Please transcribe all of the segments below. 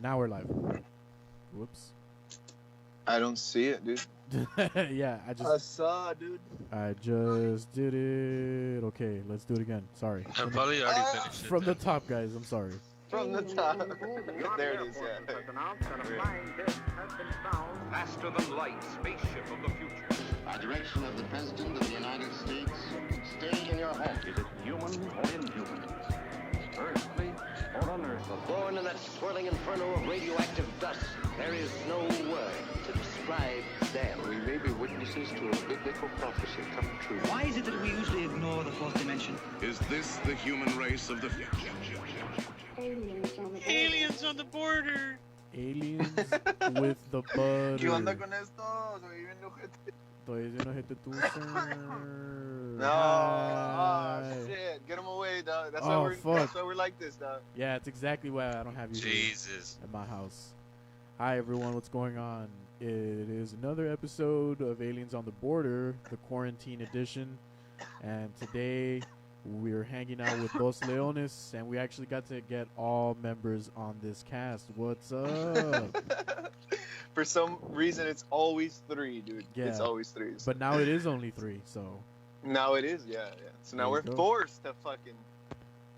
Now we're live. Whoops. I don't see it, dude. Yeah, I saw, dude. I just did it. Okay, let's do it again. Sorry. I probably already finished it. From the then. top, guys. I'm sorry. From the top. There it is, yeah. Faster than light, spaceship of the future. By direction of the President of the United States, stay in your home. Is it human or inhuman? Earthly or unearthly? Born in that swirling inferno of radioactive dust, there is no word to describe them. We may be witnesses to a biblical prophecy come true. Why is it that we usually ignore the fourth dimension? Is this the human race of the future? Aliens on the border. Aliens with the butter. ¿Qué onda con esto? Soy bien ojete. Estoy bien ojete tú, sir. No. Hi. Oh, shit. Get him away, dog. That's, Oh, why fuck. that's why we're like this, dog. Yeah, it's exactly why I don't have you here Jesus. at my house. Hi, everyone. What's going on? It is another episode of Aliens on the Border, the quarantine edition. And today we're hanging out with Dos Leones, and we actually got to get all members on this cast. What's up? For some reason, it's always 3, dude. Yeah. It's always 3. But now it is only 3, so Now it is, yeah. So now There we're you go. forced to fucking...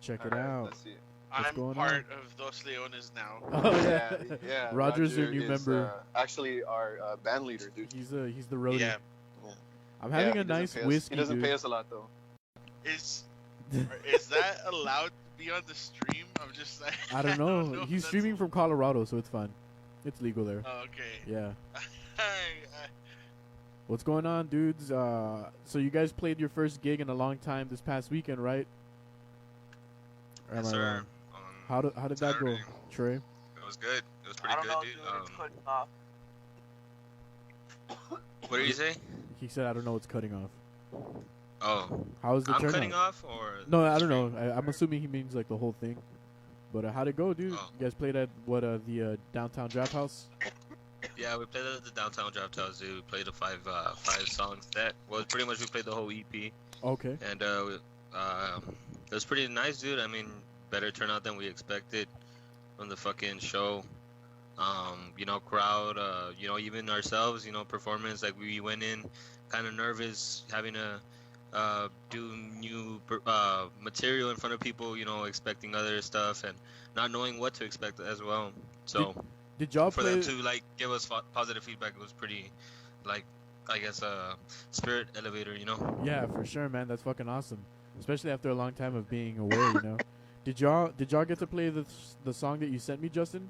check it Alright, out. Let's see it. What's I'm going part of Dos Leones now. Oh yeah, Yeah. Roger's your Roger new is, member. Actually, our band leader, dude. He's the roadie. Yeah. I'm having he a doesn't nice pay us- whiskey, He doesn't dude. pay us a lot, though. Is that allowed to be on the stream? I'm just like I don't know. if He's that's- streaming from Colorado, so it's fine. It's legal there. Oh, okay. Yeah. I- What's going on, dudes? So you guys played your first gig in a long time this past weekend, right? Or am Yes, I sir. wrong? How did that go, Saturday. Trey? It was good. It was pretty good, dude. What did you say? He said, "I don't know what's cutting off." Oh, How was the I'm turnout? cutting off, or No, I don't know. I'm assuming he means like the whole thing. But how'd it go, dude? Oh. You guys played at the downtown draft house? Yeah, we played at the downtown draft house, dude. We played a five songs set. Well, pretty much we played the whole EP, Okay. and it was pretty nice, dude. I mean, better turnout than we expected from the fucking show. Crowd, even ourselves, performance, like we went in kind of nervous, having to do new material in front of people, expecting other stuff and not knowing what to expect as well. So Did y'all for play? them to like give us positive feedback, it was pretty, like, I guess, spirit elevator, Yeah, for sure, man. That's fucking awesome. Especially after a long time of being away, Did y'all get to play the song that you sent me, Justin?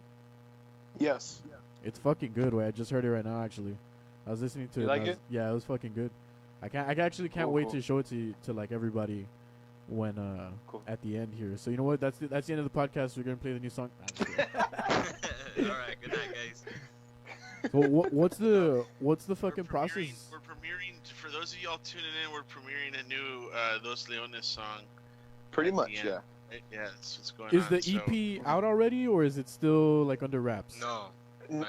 Yes. It's fucking good. Way I just heard it right now. Actually, I was listening to You it. like and I was- it? Yeah, it was fucking good. I actually can't Cool, wait cool. to show it to like everybody when Cool. at the end here. So you know what? That's the end of the podcast. We're gonna play the new song. Nah, I'm just kidding. All right, good night, guys. So what's the fucking process? We're premiering, for those of y'all tuning in, we're premiering a new Dos Leones song. Pretty At much, the end. yeah. Yeah, that's what's going Is on. the so- EP out already, or is it still like under wraps? No,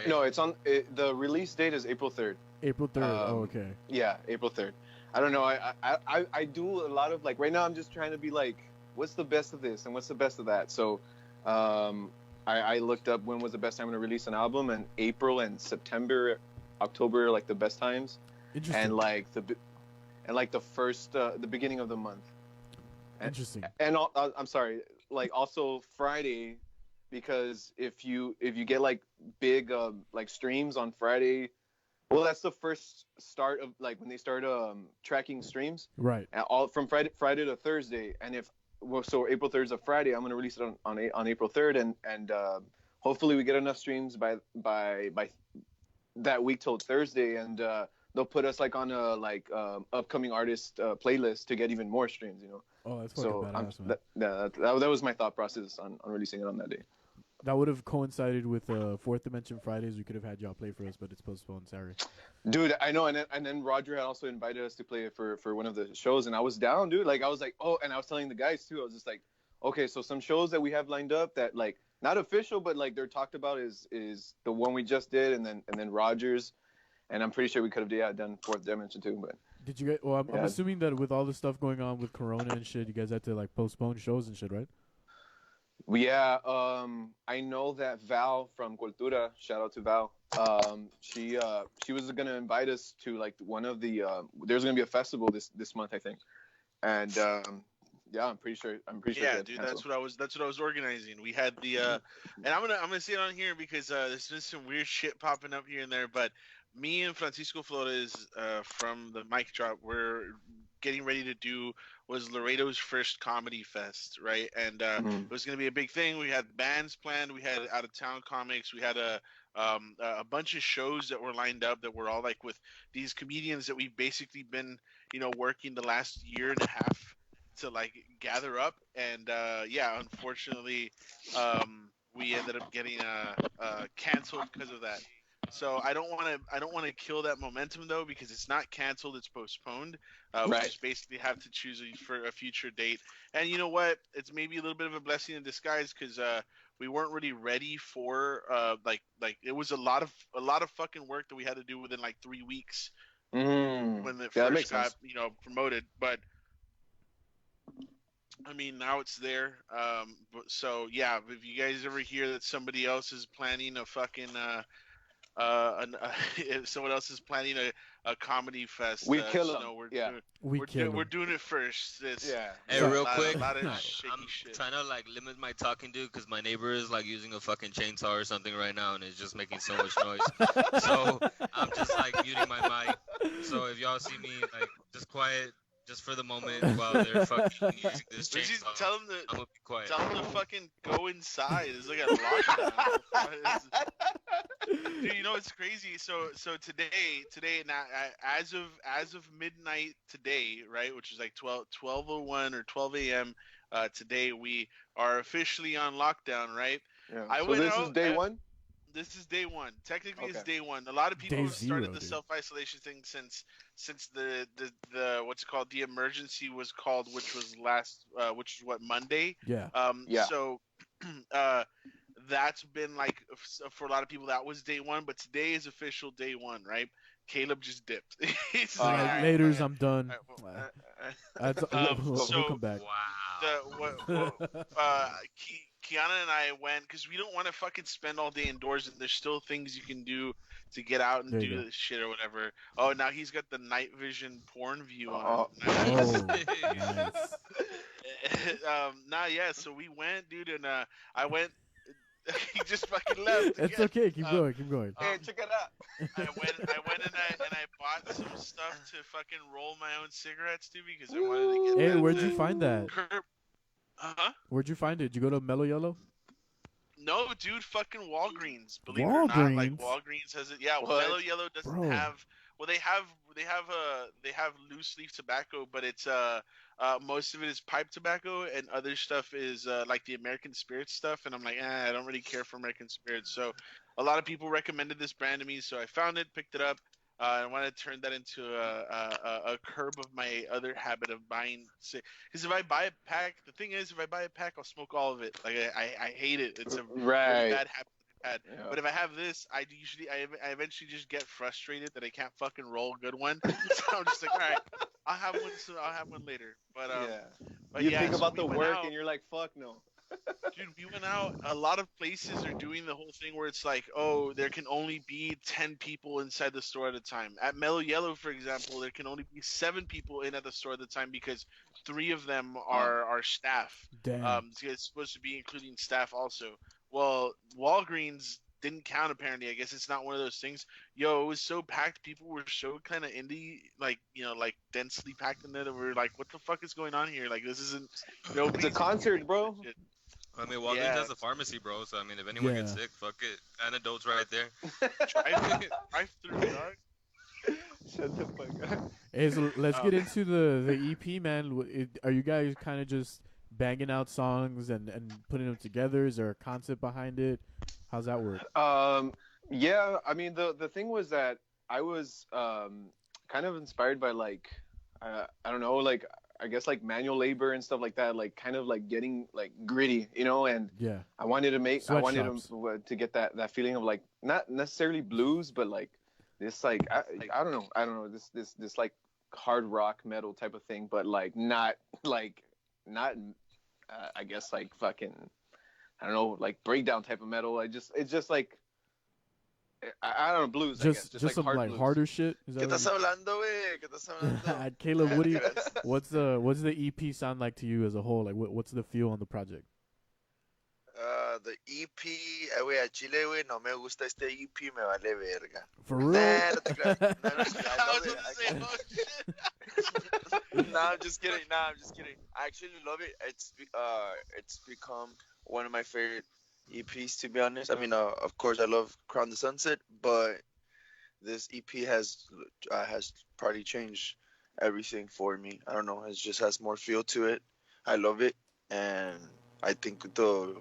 No, it's on. The release date is April 3rd. April 3rd. Oh, Um, okay. Yeah, April 3rd. I don't know. I do a lot of like right now. I'm just trying to be like, what's the best of this and what's the best of that. So, I looked up when was the best time to release an album, and April and September, October are like the best times, Interesting. and like the first the beginning of the month. Interesting. And I'm sorry, like also Friday, because if you get like big like streams on Friday, well, that's the first start of like when they start tracking streams, Right. all from Friday to Thursday. And so April 3rd is a Friday, I'm gonna release it on April 3rd, and hopefully we get enough streams by that week till Thursday, and they'll put us like on a like upcoming artist playlist to get even more streams, Oh, that's fucking So badass, man. that was my thought process on releasing it on that day. That would have coincided with Fourth Dimension Fridays. We could have had y'all play for us, but it's postponed. Sorry. Dude, I know, and then Roger had also invited us to play it for one of the shows, and I was down, dude. Like I was like, oh, and I was telling the guys too. I was just like, okay, so some shows that we have lined up that like not official, but like they're talked about is the one we just did, and then Rogers, and I'm pretty sure we could have done Fourth Dimension too, but Did you get? Well, I'm Yeah. assuming that with all the stuff going on with Corona and shit, you guys had to like postpone shows and shit, right? Yeah, I know that Val from Cultura, shout out to Val. She was gonna invite us to like one of the. There's gonna be a festival this month, I think, and yeah, I'm pretty sure. Yeah, dude, that's what I was organizing. We had the and I'm gonna say it on here because there's been some weird shit popping up here and there, but me and Francisco Flores from the Mic Drop, we're getting ready to do was Laredo's first comedy fest, right? And it was gonna be a big thing. We had bands planned, we had out of town comics, we had a bunch of shows that were lined up that were all like with these comedians that we've basically been, working the last year and a half to like gather up, and yeah, unfortunately, we ended up getting canceled because of that. So I don't want to kill that momentum though, because it's not canceled, it's postponed. We just basically have to choose for a future date. And you know what? It's maybe a little bit of a blessing in disguise because we weren't really ready for like it was a lot of fucking work that we had to do within like 3 weeks when it first got promoted, but. I mean, now it's there. So yeah, if you guys ever hear that somebody else is planning a fucking if someone else is planning a comedy fest, we kill them. We're doing it first. Hey, real quick, I'm trying to like limit my talking, dude, because my neighbor is like using a fucking chainsaw or something right now, and it's just making so much noise. So I'm just like muting my mic. So if y'all see me like just quiet. Just for the moment while they're fucking using this chainsaw, tell them I'm gonna be quiet. Tell them to fucking go inside. It's like a lockdown. Dude, it's crazy. So today now, as of midnight today, right, which is like 12:01 or 12 a.m. Today we are officially on lockdown, right? Yeah. So this is day one. This is day one. Technically, it's day one. A lot of people have started the self-isolation thing since the what's it called? The emergency was called, which was Monday. Yeah. So, that's been like for a lot of people that was day one, but today is official day one, right? Caleb just dipped. Laters, I'm done. We'll come back. Wow. Kiana and I went because we don't want to fucking spend all day indoors, and there's still things you can do to get out and do this shit or whatever. Oh, now he's got the night vision porn view on. So we went, dude, and I went. He just fucking left. It's okay. Keep going. Hey, check it out. I went and I bought some stuff to fucking roll my own cigarettes too because I wanted to get. Hey, where'd you find that? Huh? Where'd you find it? Did you go to Mellow Yellow? No, dude, fucking Walgreens. Believe it or not, like Walgreens has it. Yeah, Mellow Yellow doesn't have. Well, they have loose leaf tobacco, but it's most of it is pipe tobacco, and other stuff is like the American Spirit stuff. And I'm like, I don't really care for American Spirit. So a lot of people recommended this brand to me, so I found it, picked it up. I want to turn that into a curb of my other habit of buying. Because if I buy a pack, the thing is, if I buy a pack, I'll smoke all of it. Like I hate it. It's a really bad habit. Yeah. But if I have this, I eventually just get frustrated that I can't fucking roll a good one. So I'm just like, all right, I'll have one. So I'll have one later. But you think about the work and you're like, fuck no. Dude, we went out. A lot of places are doing the whole thing where it's like, oh, there can only be 10 people inside the store at a time. At Mellow Yellow, for example, there can only be 7 people in at the store at the time because 3 of them are staff. Damn. It's supposed to be including staff also. Well, Walgreens didn't count apparently. I guess it's not one of those things. Yo, it was so packed. People were so kind of indie, like densely packed in there. That we were like, what the fuck is going on here? Like this isn't. It's a concert, bro. I mean, Walgreens has a pharmacy, bro. So I mean, if anyone gets sick, fuck it. Antidote's right there. Drive through, dog. Shut the fuck up. Hey, so let's get into the EP, man. Are you guys kind of just banging out songs and putting them together? Is there a concept behind it? How's that work? Yeah, I mean the thing was that I was kind of inspired by like I don't know, like I guess like manual labor and stuff like that, like kind of like getting like gritty, and I wanted to get that feeling of like not necessarily blues, but like this like I don't know this like hard rock metal type of thing, but like not I guess like fucking I don't know, like breakdown type of metal. It's just like I don't know, blues. I guess. Just Like some hard like blues. harder shit. Is ¿Qué that estás hablando, güey? ¿Qué estás hablando? what Caleb, what do you, what's the EP sound like to you as a whole? Like what's the feel on the project? The EP, güey, a Chile, güey, no me gusta este EP, me vale verga. For real? Nah, no te creas. No, I I was love about to say, it. oh shit. Nah, I'm just kidding. I actually love it. It's become one of my favorite EPs, to be honest. I mean, of course, I love Crown the Sunset, but this EP has probably changed everything for me. I don't know. It just has more feel to it. I love it, and I think the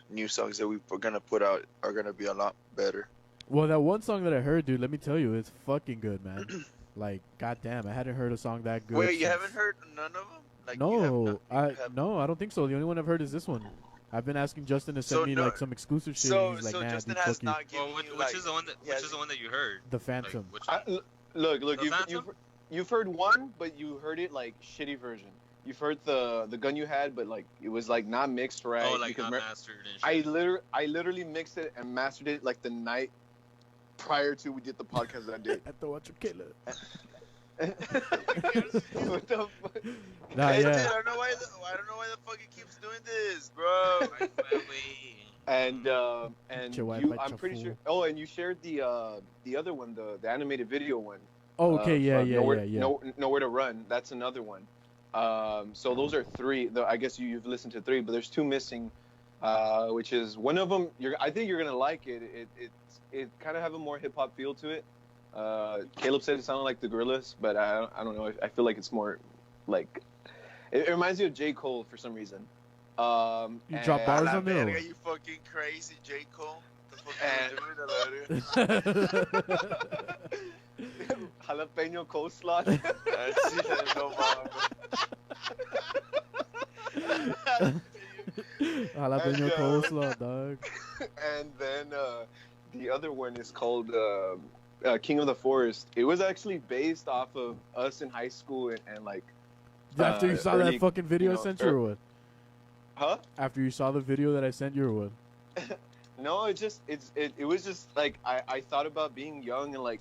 new songs that we're gonna put out are gonna be a lot better. Well, that one song that I heard, dude, let me tell you, it's fucking good, man. Like, goddamn, I hadn't heard a song that good. Wait, you since- haven't heard none of them? Like, No, I no. don't think so. The only one I've heard is this one. I've been asking Justin to send So, me no- like some exclusive shit. So, and he's like, nah, Justin dude, has fuck you. not given Well, which you like. is the one that he has- which is the one that you heard? The Phantom. Like, which one? Look, The you've, Phantom? you've heard one, but you heard it like shitty version. You've heard the gun you had, but like it was like not mixed right. Oh, like because not mer- mastered and shit. I literally mixed it and mastered it like the night prior to we did the podcast that day. At the Watch of Killer. What the fuck? Nah, Hey, dude, yeah. I don't know why the fuck he keeps doing this, bro. And Your wife you, might I'm your pretty fool. sure. Oh, and you shared the other one, the animated video one. Oh, okay, yeah, from yeah, Nowhere, yeah. Nowhere to Run. That's another one. So those are three. I guess you've listened to three, but there's two missing. Which is one of them. I think you're gonna like it. It kind of have a more hip hop feel to it. Caleb said it sounded like the Gorillaz, but I don't know. I feel like it's more like it reminds me of J. Cole for some reason. You drop bars La on there. verga, you fucking crazy, J. Cole. The fuck are you doing, la verga? Jalapeno coleslaw. Así de no mames. Jalapeno And, coleslaw, dog. And then the other one is called King of the Forest. It was actually based off of us in high school and like. After you saw that early, fucking video you I know, sent you or what? Huh? After you saw the video that I sent you or what? No, it was just like I thought about being young and like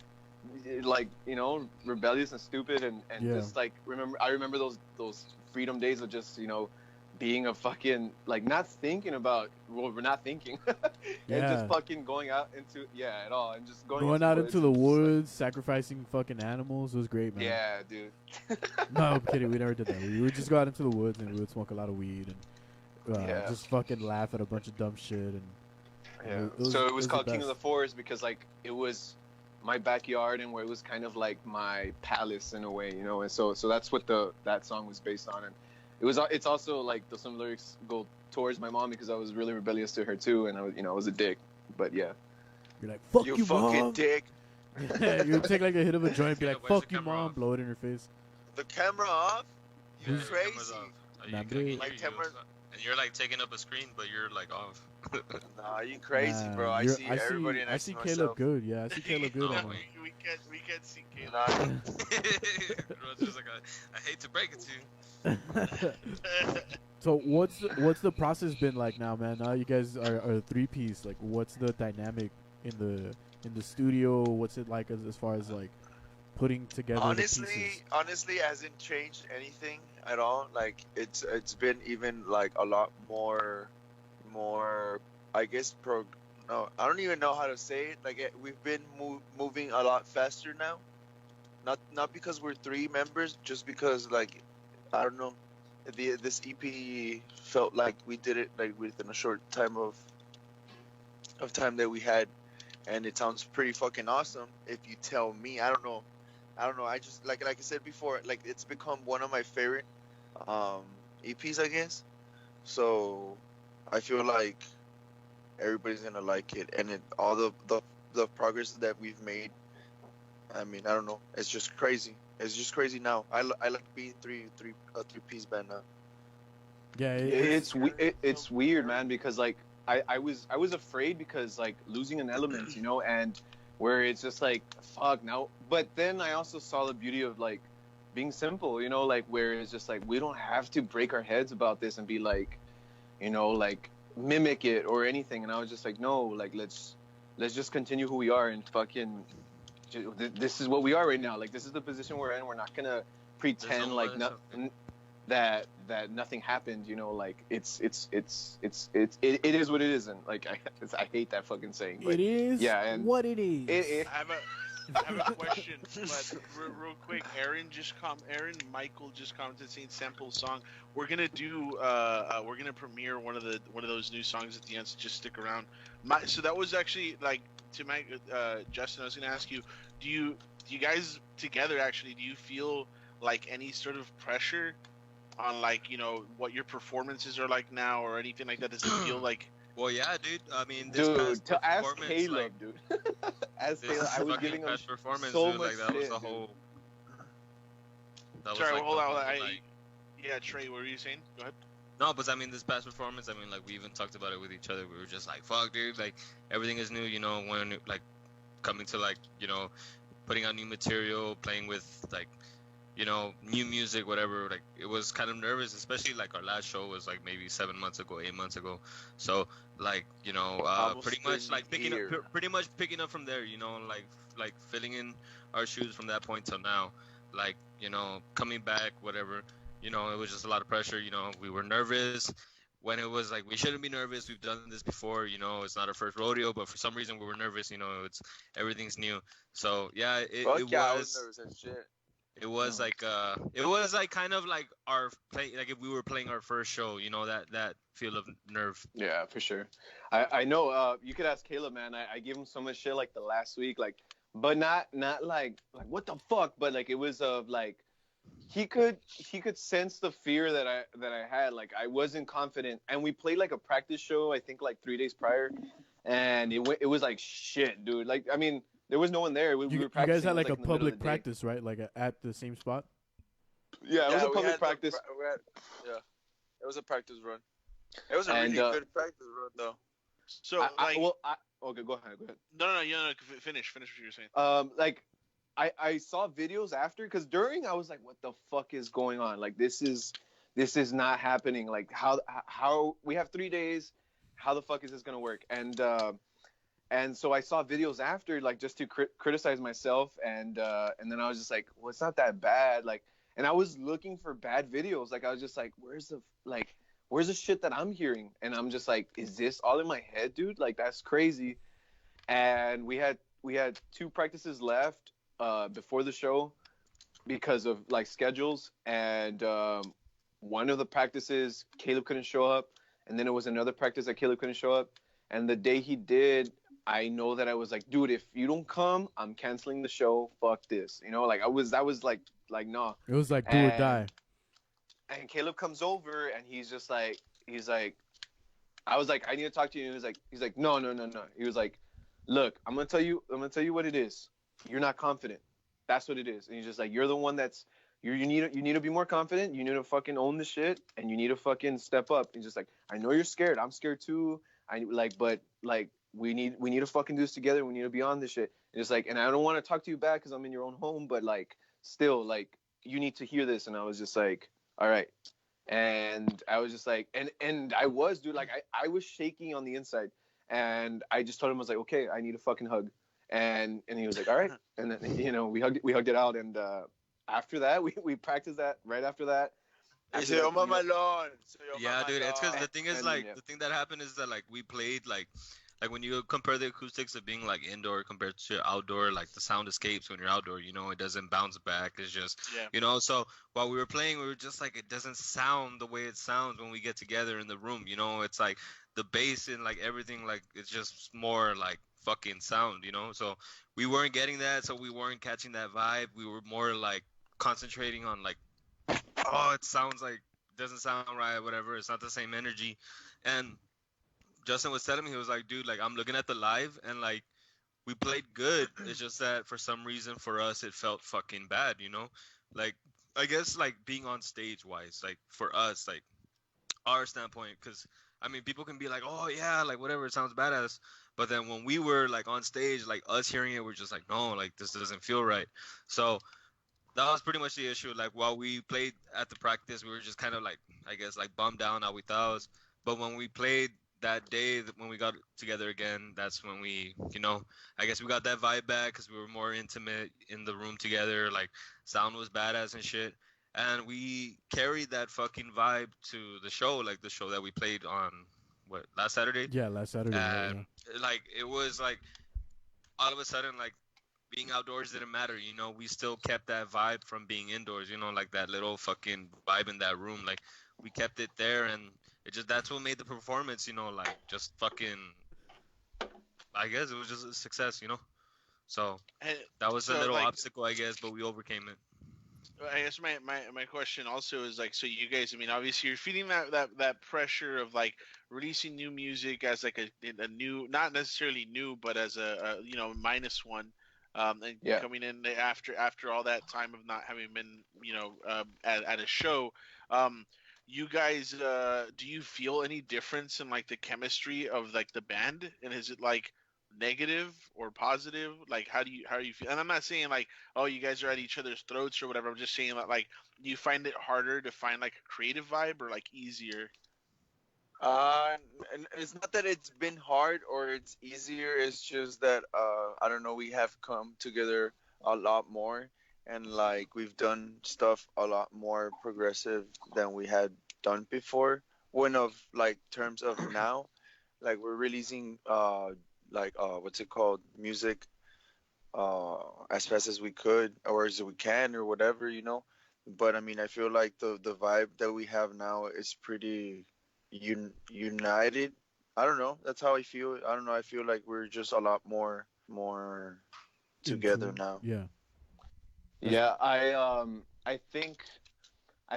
you know, rebellious and stupid and Yeah. just like I remember those freedom days of just, you know, being a fucking like not thinking about we're not thinking and Yeah. just fucking going out into at all and just Going out into the and just, woods, sacrificing fucking animals. It was great, man. yeah, dude. No, I'm kidding. We never did that. We would just go out into the woods and we would smoke a lot of weed and Yeah. just fucking laugh at a bunch of dumb shit. And Yeah. It was- So it it was was called the King of the best. Forest because like it was my backyard and where it was kind of like my palace in a way, you know. And so that's what that song was based on. And it's also like some lyrics go towards my mom because I was really rebellious to her too, and I was a dick. But yeah. you're like, fuck You you, fucking mom. dick. You would take like a hit of a joint, be Yeah, like, where's fuck the you, camera mom, off? blow it in her face. The camera off? Yeah, You the camera's crazy. off. Nah, You can dude. hear My you. camera- And you're like taking up a screen, but you're like off. Nah, you crazy, Nah, bro. I you're- see everybody I next see to Caleb myself. good. Yeah, I see Caleb good. No, on we- that. We can't see Caleb. Nah, Roger's like, I hate to break it to you. So what's the process been like now, man? Now you guys are a 3-piece. Like, what's the dynamic in the studio? What's it like as far as like putting together the honestly, pieces? hasn't changed anything at all. Like it's been even like a lot more, I guess no, I don't even know how to say it. Like we've been moving a lot faster now. Not because we're 3 members, just because like I don't know, this EP felt like we did it like within a short time of time that we had, and it sounds pretty fucking awesome. If you tell me, I don't know. I just like I said before, like it's become one of my favorite EPs, I guess. So I feel like everybody's gonna like it, and all the progress that we've made. I mean, I don't know. It's just crazy. It's just crazy now. I like being a 3-piece band now. Yeah, It's weird, man, because like I was afraid because like losing an element, you know, and where it's just like fuck now. But then I also saw the beauty of like being simple, you know, like where it's just like we don't have to break our heads about this and be like, you know, like mimic it or anything, and I was just like, no, like let's just continue who we are and fucking. This is what we are right now. Like this is the position we're in. We're not gonna pretend like that nothing happened. You know, like it is what it is, and like I hate that fucking saying. But it is. Yeah, and what it is. I have a question, but real quick, Michael just commented saying sample song. We're gonna do we're gonna premiere one of those new songs at the end, so just stick around. So that was actually like to Mike, Justin. I was gonna ask you, do you guys together actually? Do you feel like any sort of pressure on like what your performances are like now or anything like that? Does it feel like? Well, yeah, dude. I mean, this dude, to ask Caleb, like, dude. Ask Caleb, I was giving him performance, so dude, much like that shit, was the dude. whole. Sorry, hold on. Yeah, Trey, what were you saying? Go ahead. No, but I mean, this past performance, I mean, like we even talked about it with each other. We were just like, "Fuck, dude! Like everything is new." When like coming to like putting out new material, playing with like new music, whatever. Like it was kind of nervous, especially like our last show was like maybe 7 months ago, 8 months ago. So like pretty much like picking up from there. Like filling in our shoes from that point till now. Like coming back, whatever. It was just a lot of pressure. We were nervous when it was like we shouldn't be nervous. We've done this before. It's not our first rodeo, but for some reason we were nervous. Everything's new. So yeah, it I was. was nervous as shit. It was like kind of like our play, like if we were playing our first show, that feel of nerve. Yeah, for sure. I know. You could ask Caleb, man. I gave him so much shit like the last week, like, but not like what the fuck, but like it was like he could sense the fear that I had. Like I wasn't confident, and we played like a practice show I think like 3 days prior, and it was like shit, dude. Like I mean. There was no one there. We were practicing. You guys had like a in the middle of public the day. practice, right? Like at the same spot? Yeah, it was a public practice. Yeah, it was a practice run. It was a really good practice run, though. So, okay, go ahead. No, finish what you were saying. Like, I saw videos after, because during I was like, what the fuck is going on? Like, this is not happening. Like, how we have 3 days. How the fuck is this gonna work? And so I saw videos after, like, just to criticize myself, and then I was just like, well, it's not that bad, like, and I was looking for bad videos, like, I was just like, where's the shit that I'm hearing? And I'm just like, is this all in my head, dude? Like, that's crazy. And we had 2 practices left before the show because of like schedules, and one of the practices Caleb couldn't show up, and then it was another practice that Caleb couldn't show up, and the day he did, I know that I was like, dude, if you don't come, I'm canceling the show. Fuck this. Like that was like, nah. It was like do or die. And Caleb comes over and he's like, I was like, I need to talk to you. And he's like, no. He was like, look, I'm going to tell you what it is. You're not confident. That's what it is. And he's just like, you're the one that's, you need to be more confident. You need to fucking own the shit, and you need to fucking step up. And just like, I know you're scared. I'm scared too. But we need to fucking do this together. We need to be on this shit. And it's like, and I don't want to talk to you back because I'm in your own home, but like, still, like, you need to hear this. And I was just like, all right. And I was just like, and I was, dude, like, I was shaking on the inside, and I just told him, I was like, okay, I need a fucking hug. And he was like, all right. And then, we hugged it out. And after that, we practiced that right after that. Yeah, dude, it's because the thing is, like, the thing that happened is that, like, we played, like when you compare the acoustics of being, like, indoor compared to outdoor, like, the sound escapes when you're outdoor, it doesn't bounce back. It's just, so while we were playing, we were just like, it doesn't sound the way it sounds when we get together in the room, it's like the bass and, like, everything, like, it's just more, like, fucking sound, so we weren't getting that, so we weren't catching that vibe. We were more, like, concentrating on, like, oh, it sounds like, doesn't sound right, whatever, it's not the same energy. And Justin was telling me, he was like, dude, like, I'm looking at the live, and, like, we played good. It's just that for some reason for us it felt fucking bad, like, I guess, like, being on stage wise, like, for us, like, our standpoint, because I mean, people can be like, oh yeah, like, whatever, it sounds badass, but then when we were, like, on stage, like, us hearing it, we're just like, no, like, this doesn't feel right. So that was pretty much the issue. Like, while we played at the practice, we were just kind of, like, I guess, like, bummed down, agüitados. But when we played that day when we got together again, that's when we, I guess we got that vibe back because we were more intimate in the room together. Like, sound was badass and shit. And we carried that fucking vibe to the show, like the show that we played on, last Saturday? Yeah, last Saturday. And, like, it was like, all of a sudden, like, being outdoors didn't matter, we still kept that vibe from being indoors, like that little fucking vibe in that room. Like, we kept it there, and that's what made the performance, like, just fucking, I guess it was just a success, So that was a little obstacle, I guess, but we overcame it. I guess my question also is like, so you guys, I mean, obviously you're feeling that pressure of like releasing new music as like a new, not necessarily new, but as a minus one, and coming in after all that time of not having been at a show. You guys, do you feel any difference in like the chemistry of like the band, and is it like negative or positive? Like, how do you feel? And I'm not saying like, oh, you guys are at each other's throats or whatever. I'm just saying that, like, do you find it harder to find like a creative vibe or like easier? And it's not that it's been hard or it's easier. It's just that I don't know. We have come together a lot more, and like we've done stuff a lot more progressive than we had done before. When of like terms of now, like we're releasing what's it called, music as fast as we could or as we can or whatever, but I mean, I feel like the vibe that we have now is pretty united. I don't know, that's how I feel. I don't know, I feel like we're just a lot more together now. I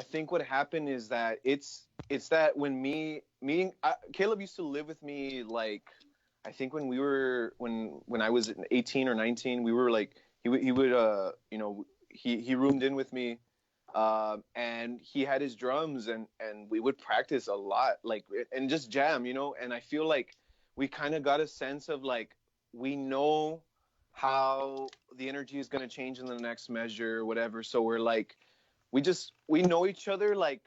think what happened is that it's that when Caleb used to live with me, like, I think when I was 18 or 19, we were like, he roomed in with me, and he had his drums, and we would practice a lot, like, and just jam, and I feel like we kind of got a sense of like, we know how the energy is going to change in the next measure or whatever. So we're like, we know each other, like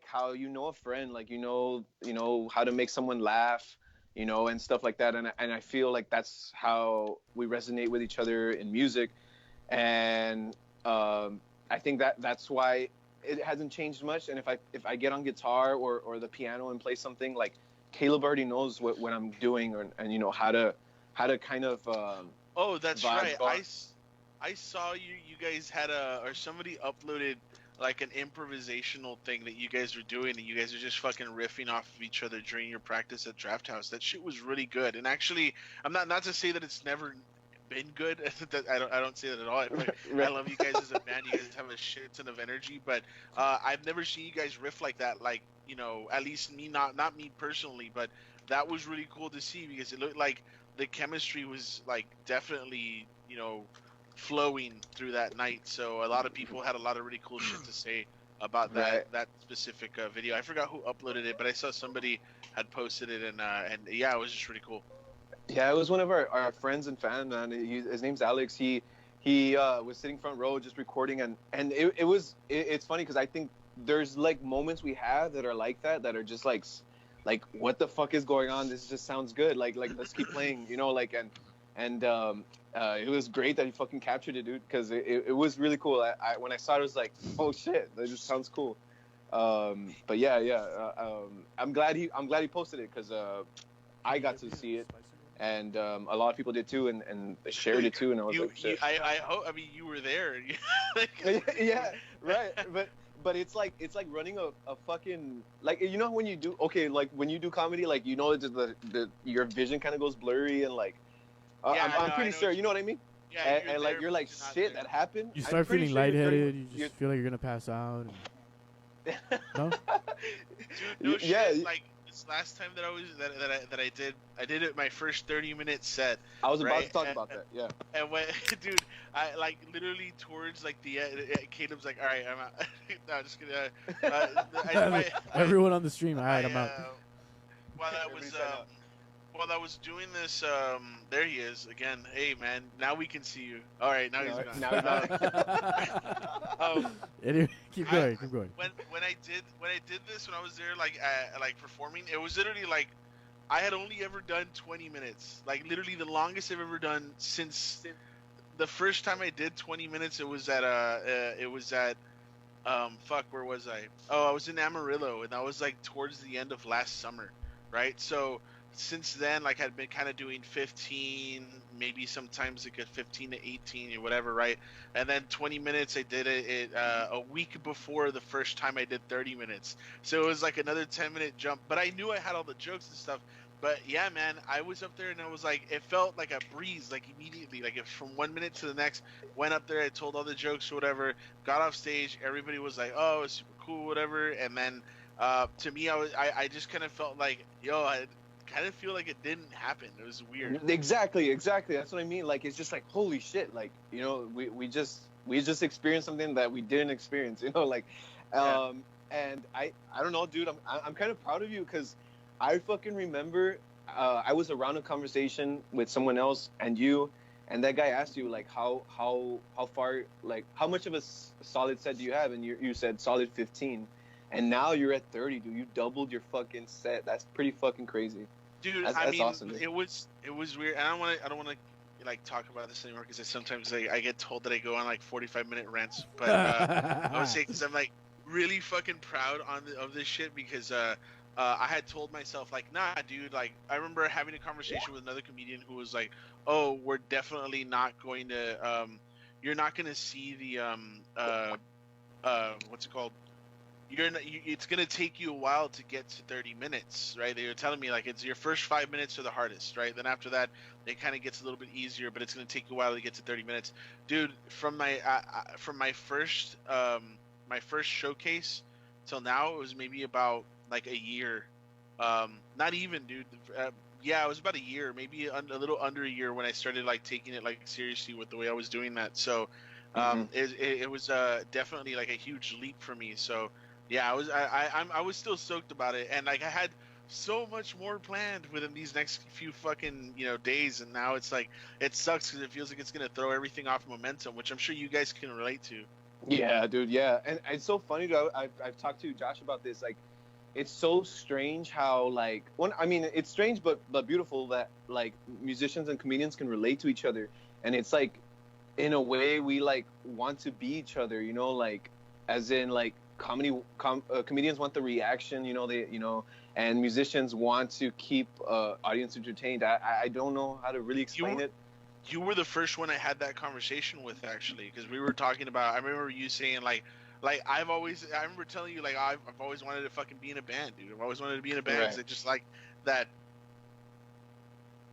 how a friend, like, how to make someone laugh, and stuff like that. And I feel like that's how we resonate with each other in music. And I think that's why it hasn't changed much. And if I get on guitar or the piano and play something, like, Caleb already knows what I'm doing, and how to kind of oh, that's right. I saw you guys had somebody uploaded like an improvisational thing that you guys were doing, and you guys are just fucking riffing off of each other during your practice at Draft House. That shit was really good. And actually, I'm not to say that it's never been good. I don't say that at all. I love you guys as a band. You guys have a shit ton of energy, but I've never seen you guys riff like that. Like, at least me, not me personally, but that was really cool to see, because it looked like the chemistry was like definitely, flowing through that night. So a lot of people had a lot of really cool shit to say about that specific video. I forgot who uploaded it, but I saw somebody had posted it, and yeah, it was just really cool. Yeah, it was one of our friends and fan, man. His name's Alex. He was sitting front row just recording, and it's funny because I think there's like moments we have that are like that are just like what the fuck is going on? This just sounds good. Like let's keep playing, and it was great that he fucking captured it, dude, because it was really cool. I when I saw it, I was like, oh shit, that just sounds cool. But yeah, I'm glad he posted it, because I got to see it, and a lot of people did too, and they shared it too, and I was like, shit. I hope. I mean, you were there. Yeah, right. But it's like running a fucking, like, when you do when you do comedy, like, your vision kind of goes blurry, and like I'm pretty sure, you know what I mean? Yeah, and like you're like, shit, that happened. You start feeling lightheaded. You just feel like you're gonna pass out. And... No? Dude, no shit. Like, this last time that I did it my first 30-minute set. I was about to talk about that. Yeah. And when, dude, I like literally towards like the Caleb's like, all right, I'm out. No, I'm just gonna. Everyone on the stream, all right, I'm out. While I was while I was doing this, there he is again. Hey man, now we can see you. All right, now he's gone. Now he's gone. Anyway, keep going. When I did this when I was there like performing, it was literally like I had only ever done 20 minutes. Like literally the longest I've ever done since the first time I did 20 minutes. It was at where was I? Oh, I was in Amarillo, and that was like towards the end of last summer, right? So since then, like I'd been kind of doing 15, maybe sometimes like a 15 to 18 or whatever, right? And then 20 minutes, I did it a week before the first time I did 30 minutes. So it was like another 10-minute jump. But I knew I had all the jokes and stuff. But yeah, man, I was up there and I was like, it felt like a breeze, like immediately, like if from 1 minute to the next, went up there, I told all the jokes or whatever, got off stage, everybody was like, oh, it's super cool, whatever. And then to me, I just kind of felt like, yo, I kind of feel like it didn't happen. It was weird. Exactly. That's what I mean. Like, it's just like, holy shit. Like, you know, we just experienced something that we didn't experience, you know, like, and I don't know, dude, I'm kind of proud of you because I fucking remember I was around a conversation with someone else and you, and that guy asked you like how far, like how much of a solid set do you have, and you said solid 15, and now you're at 30, dude. You doubled your fucking set. That's pretty fucking crazy, dude. That's awesome, dude. It was weird. I don't want to like talk about this anymore because sometimes I get told that I go on like 45-minute rants, but I would say because I'm like really fucking proud of this shit because I had told myself like, nah, dude, like I remember having a conversation with another comedian who was like, oh, we're definitely not going to you're not going to see the what's it called, it's going to take you a while to get to 30 minutes, right? They were telling me like it's your first 5 minutes are the hardest, right? Then after that it kind of gets a little bit easier, but it's going to take you a while to get to 30 minutes, dude. From my first showcase till now, it was maybe about like a year, not even, dude. Yeah, it was about a year, maybe a little under a year when I started like taking it like seriously with the way I was doing that. So it was definitely like a huge leap for me. So yeah, I was still stoked about it, and like I had so much more planned within these next few fucking days, and now it's like it sucks because it feels like it's gonna throw everything off momentum, which I'm sure you guys can relate to. Yeah, dude. Yeah, and it's so funny, dude. I've talked to Josh about this. Like, it's so strange how like it's strange but beautiful that like musicians and comedians can relate to each other, and it's like in a way we like want to be each other, you know, like as in like comedians want the reaction, you know, and musicians want to keep audience entertained. I don't know how to really explain it. You were the first one I had that conversation with, actually, because we were talking about. I remember you saying like I remember telling you like I've always wanted to fucking be in a band, dude. I've always wanted to be in a band. Right. It's just like that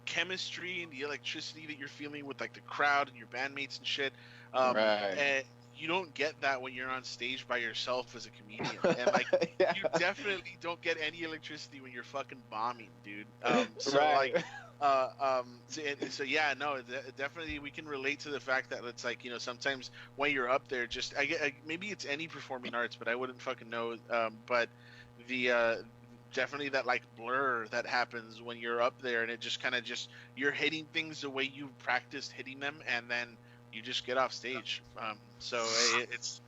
chemistry and the electricity that you're feeling with like the crowd and your bandmates and shit. Right. And you don't get that when you're on stage by yourself as a comedian, and like Yeah. you definitely don't get any electricity when you're fucking bombing, dude. So Right. like. So yeah, no, definitely we can relate to the fact that it's like, sometimes when you're up there, just maybe it's any performing arts, but I wouldn't fucking know. But the definitely that like blur that happens when you're up there, and it just kind of you're hitting things the way you've practiced hitting them, and then you just get off stage. So it's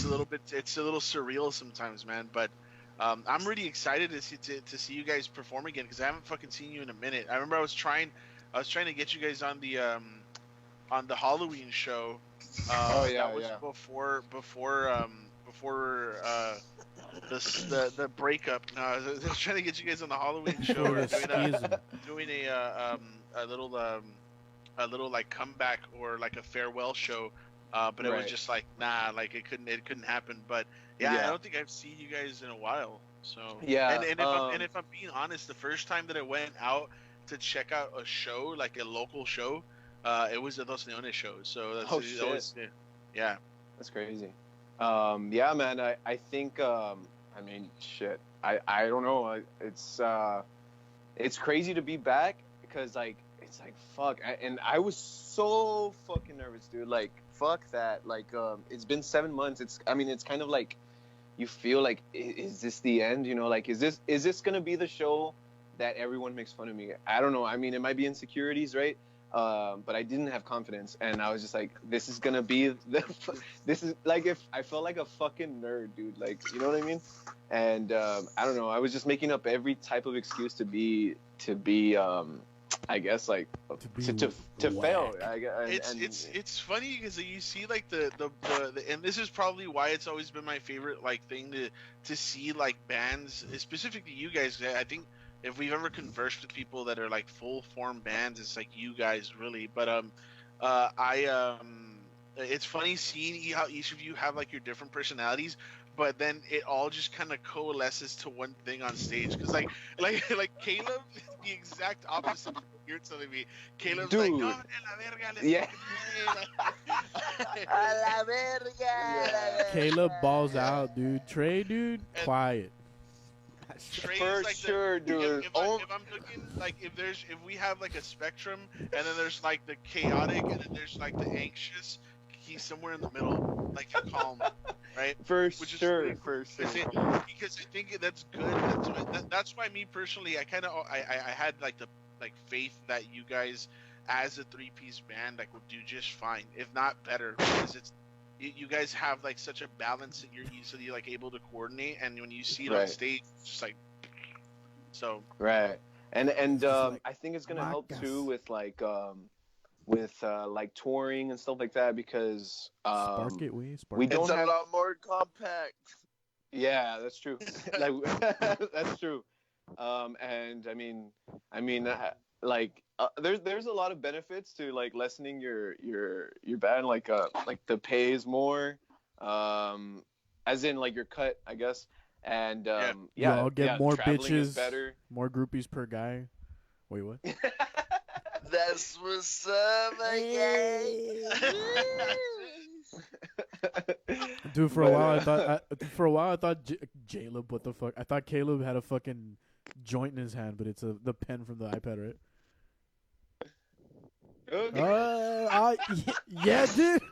a little surreal sometimes, man. But I'm really excited to see you guys perform again because I haven't fucking seen you in a minute. I remember I was trying to get you guys on the Halloween show. That was before the breakup. No, I was trying to get you guys on the Halloween show. doing a little like comeback or like a farewell show. But it was just like, nah, like it couldn't happen. But yeah, I don't think I've seen you guys in a while. So yeah, and if I'm being honest, the first time that I went out to check out a show, like a local show, it was a Dos Leones show. So that's yeah, that's crazy. Yeah, man, I think I mean, shit, I don't know. It's crazy to be back because like it's like fuck, and I was so fucking nervous, dude. Like fuck that. Like it's been 7 months. It's kind of like you feel like is this the end? You know, like is this gonna be the show that everyone makes fun of me. I don't know. I mean, it might be insecurities, right? But I didn't have confidence, and I was just like, this is gonna be this is like, if I felt like a fucking nerd, dude. Like, you know what I mean? And I don't know. I was just making up every type of excuse to be I guess, like, to fail. It's funny because you see like the and this is probably why it's always been my favorite like thing to see like bands, specifically you guys. I think if we've ever conversed with people that are like full form bands, it's like you guys really. But it's funny seeing how each of you have like your different personalities, but then it all just kind of coalesces to one thing on stage. Because like Caleb is the exact opposite of what you're telling me. Caleb's dude. like, no, la verga, Yeah. A la verga. Caleb balls out, dude. Trey, dude, quiet. Trey's For like sure, dude. If I'm looking, like, if we have like a spectrum, and then there's like the chaotic, and then there's like the anxious, he's somewhere in the middle, like the calm, right? For Which sure, is really for cool. sure. Because I think that's good. That's why me personally, I had like the faith that you guys, as a 3-piece band, like would do just fine, if not better, because you guys have like such a balance that you're easily like able to coordinate, and when you see it on Right. stage, it's just like so. Right. And like I think it's gonna my help guess. too with like touring and stuff like that, because Spark it, Spark we it. don't It's a have. lot more compact. Yeah, that's true. Like, that's true. And I mean, there's a lot of benefits to like lessening your band. Like the pay is more, as in like your cut, I guess. And You all get more traveling is bitches, better. more groupies per guy. Wait, what? That's what's up, my guy. Dude, for a while I thought Caleb, what the fuck? I thought Caleb had a fucking joint in his hand, but it's the pen from the iPad, right? Okay. Yeah, dude.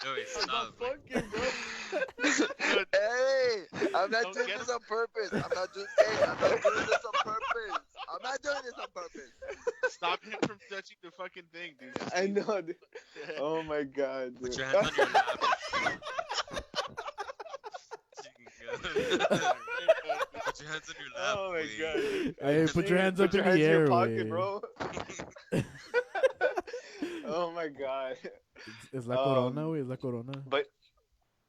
Joey, stop. Hey, I'm not Don't doing get this him. on purpose. I'm not doing this on purpose. I'm not doing this on purpose. Stop him from touching the fucking thing, dude. Just I leave it. know, dude. Oh my god, dude. Put your hands on your lap. Put your hands on your lap. Oh my please. god. Dude. Hey, put your hands up in the in your air, pocket, wait. bro. Oh my god. Es la corona, güey. Es la corona. But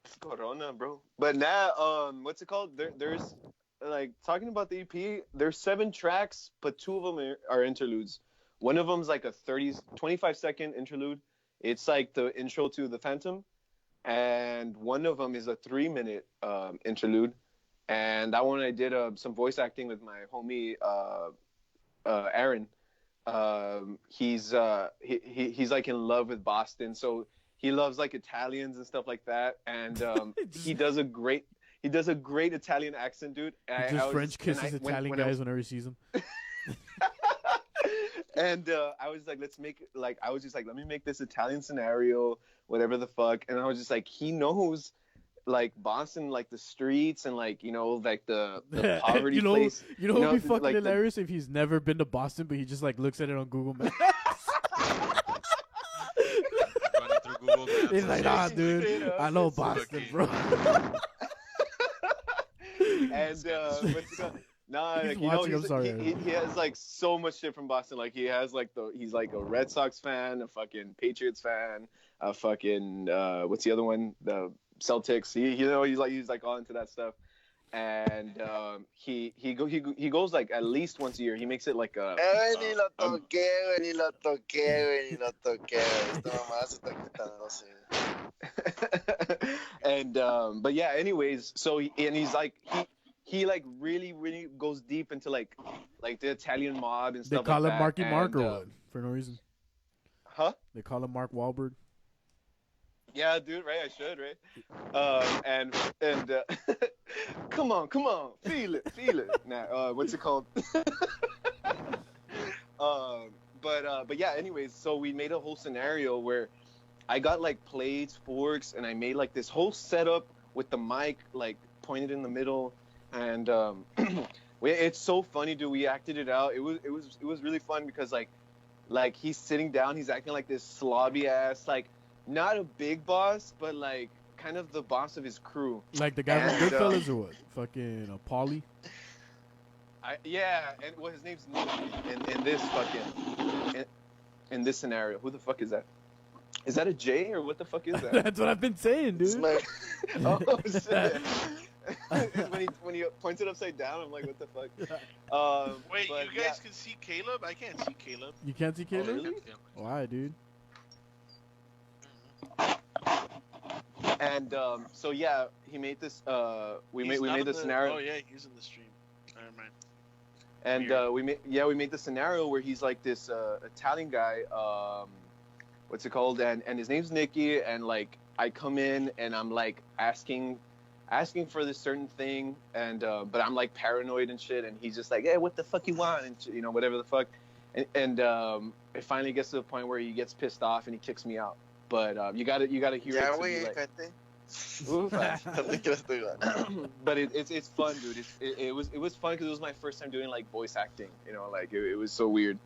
it's Corona, bro. But now, what's it called? There's like, talking about the EP. There's 7 tracks, but 2 of them are interludes. One of them's like a 25-second interlude. It's like the intro to The Phantom, and one of them is a 3-minute interlude. And that one I did some voice acting with my homie Aaron. He's like in love with Boston, so he loves like Italians and stuff like that. And he does a great Italian accent, dude. He just French kisses Italian guys whenever he sees them. And I was like, let me make this Italian scenario, whatever the fuck. And I was just like, he knows like Boston, like the streets, and like, you know, like the poverty place. You know, it'd be fucking hilarious if he's never been to Boston, but he just like looks at it on Google Maps. Running through Google Maps. He's like, nah, dude, I know Boston, bro. And nah, He's like, you know, watching, I'm sorry. he has like so much shit from Boston. Like he's like a Red Sox fan, a fucking Patriots fan, a fucking what's the other one? The Celtics. He's like all into that stuff. And he goes like at least once a year. He makes it like a. Ni lo toqué. Esta mamá se está quitando, sí. And but yeah, anyways, so he's like he like really goes deep into like the Italian mob and They stuff. call like him that. Marky And, Mark or what? For no reason. Huh? They call him Mark Wahlberg. Yeah, dude, right? I should, right? And come on, feel it. Now, what's it called? But yeah, anyways, so we made a whole scenario where I got like plates, forks, and I made like this whole setup with the mic like pointed in the middle, and it's so funny, dude. We acted it out. It was really fun because like he's sitting down, he's acting like this slobby ass, like not a big boss, but like kind of the boss of his crew. Like the guy from Goodfellas or what? Fucking Paulie? Yeah, and well, his name's Nick in this fucking in this scenario. Who the fuck is that? Is that a J or what the fuck is that? That's what I've been saying, dude. Oh shit! when he points it upside down, I'm like, what the fuck? Wait, but, you guys can see Caleb? I can't see Caleb. You can't see Caleb? Really? Why, dude? And so yeah, he made this. We made the scenario. Oh yeah, he's in the stream. Never mind. And we made the scenario where he's like this Italian guy. What's it called? And his name's Nicky. And like I come in and I'm like asking for this certain thing, and but I'm like paranoid and shit. And he's just like, hey, what the fuck you want? And you know, whatever the fuck. And it finally gets to the point where he gets pissed off and he kicks me out. But you gotta hear it. To be like, but it's fun, dude. It was fun because it was my first time doing like voice acting. You know, like it was so weird.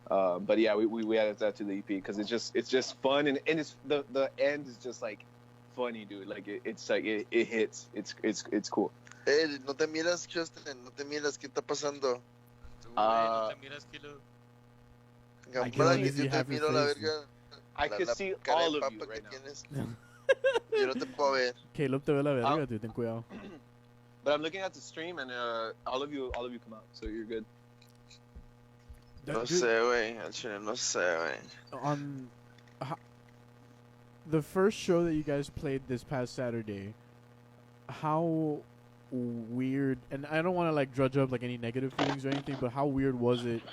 But yeah, we added that to the EP because it's just fun and it's the end is just like funny, dude. Like it's like it hits. It's cool. No te miras, Justin. No te miras. ¿Qué está pasando? No te miras, Kilo. I can only see half your face, dude. I can see all of you right now. Yo no te puedo ver. Caleb te ve la verga, dude. Ten cuidado. But I'm looking at the stream and all of you come out, so you're good. No sé, güey. Al chile no sé, güey. On the first show that you guys played this past Saturday, how weird, and I don't want to like drudge up like any negative feelings or anything, but how weird was it,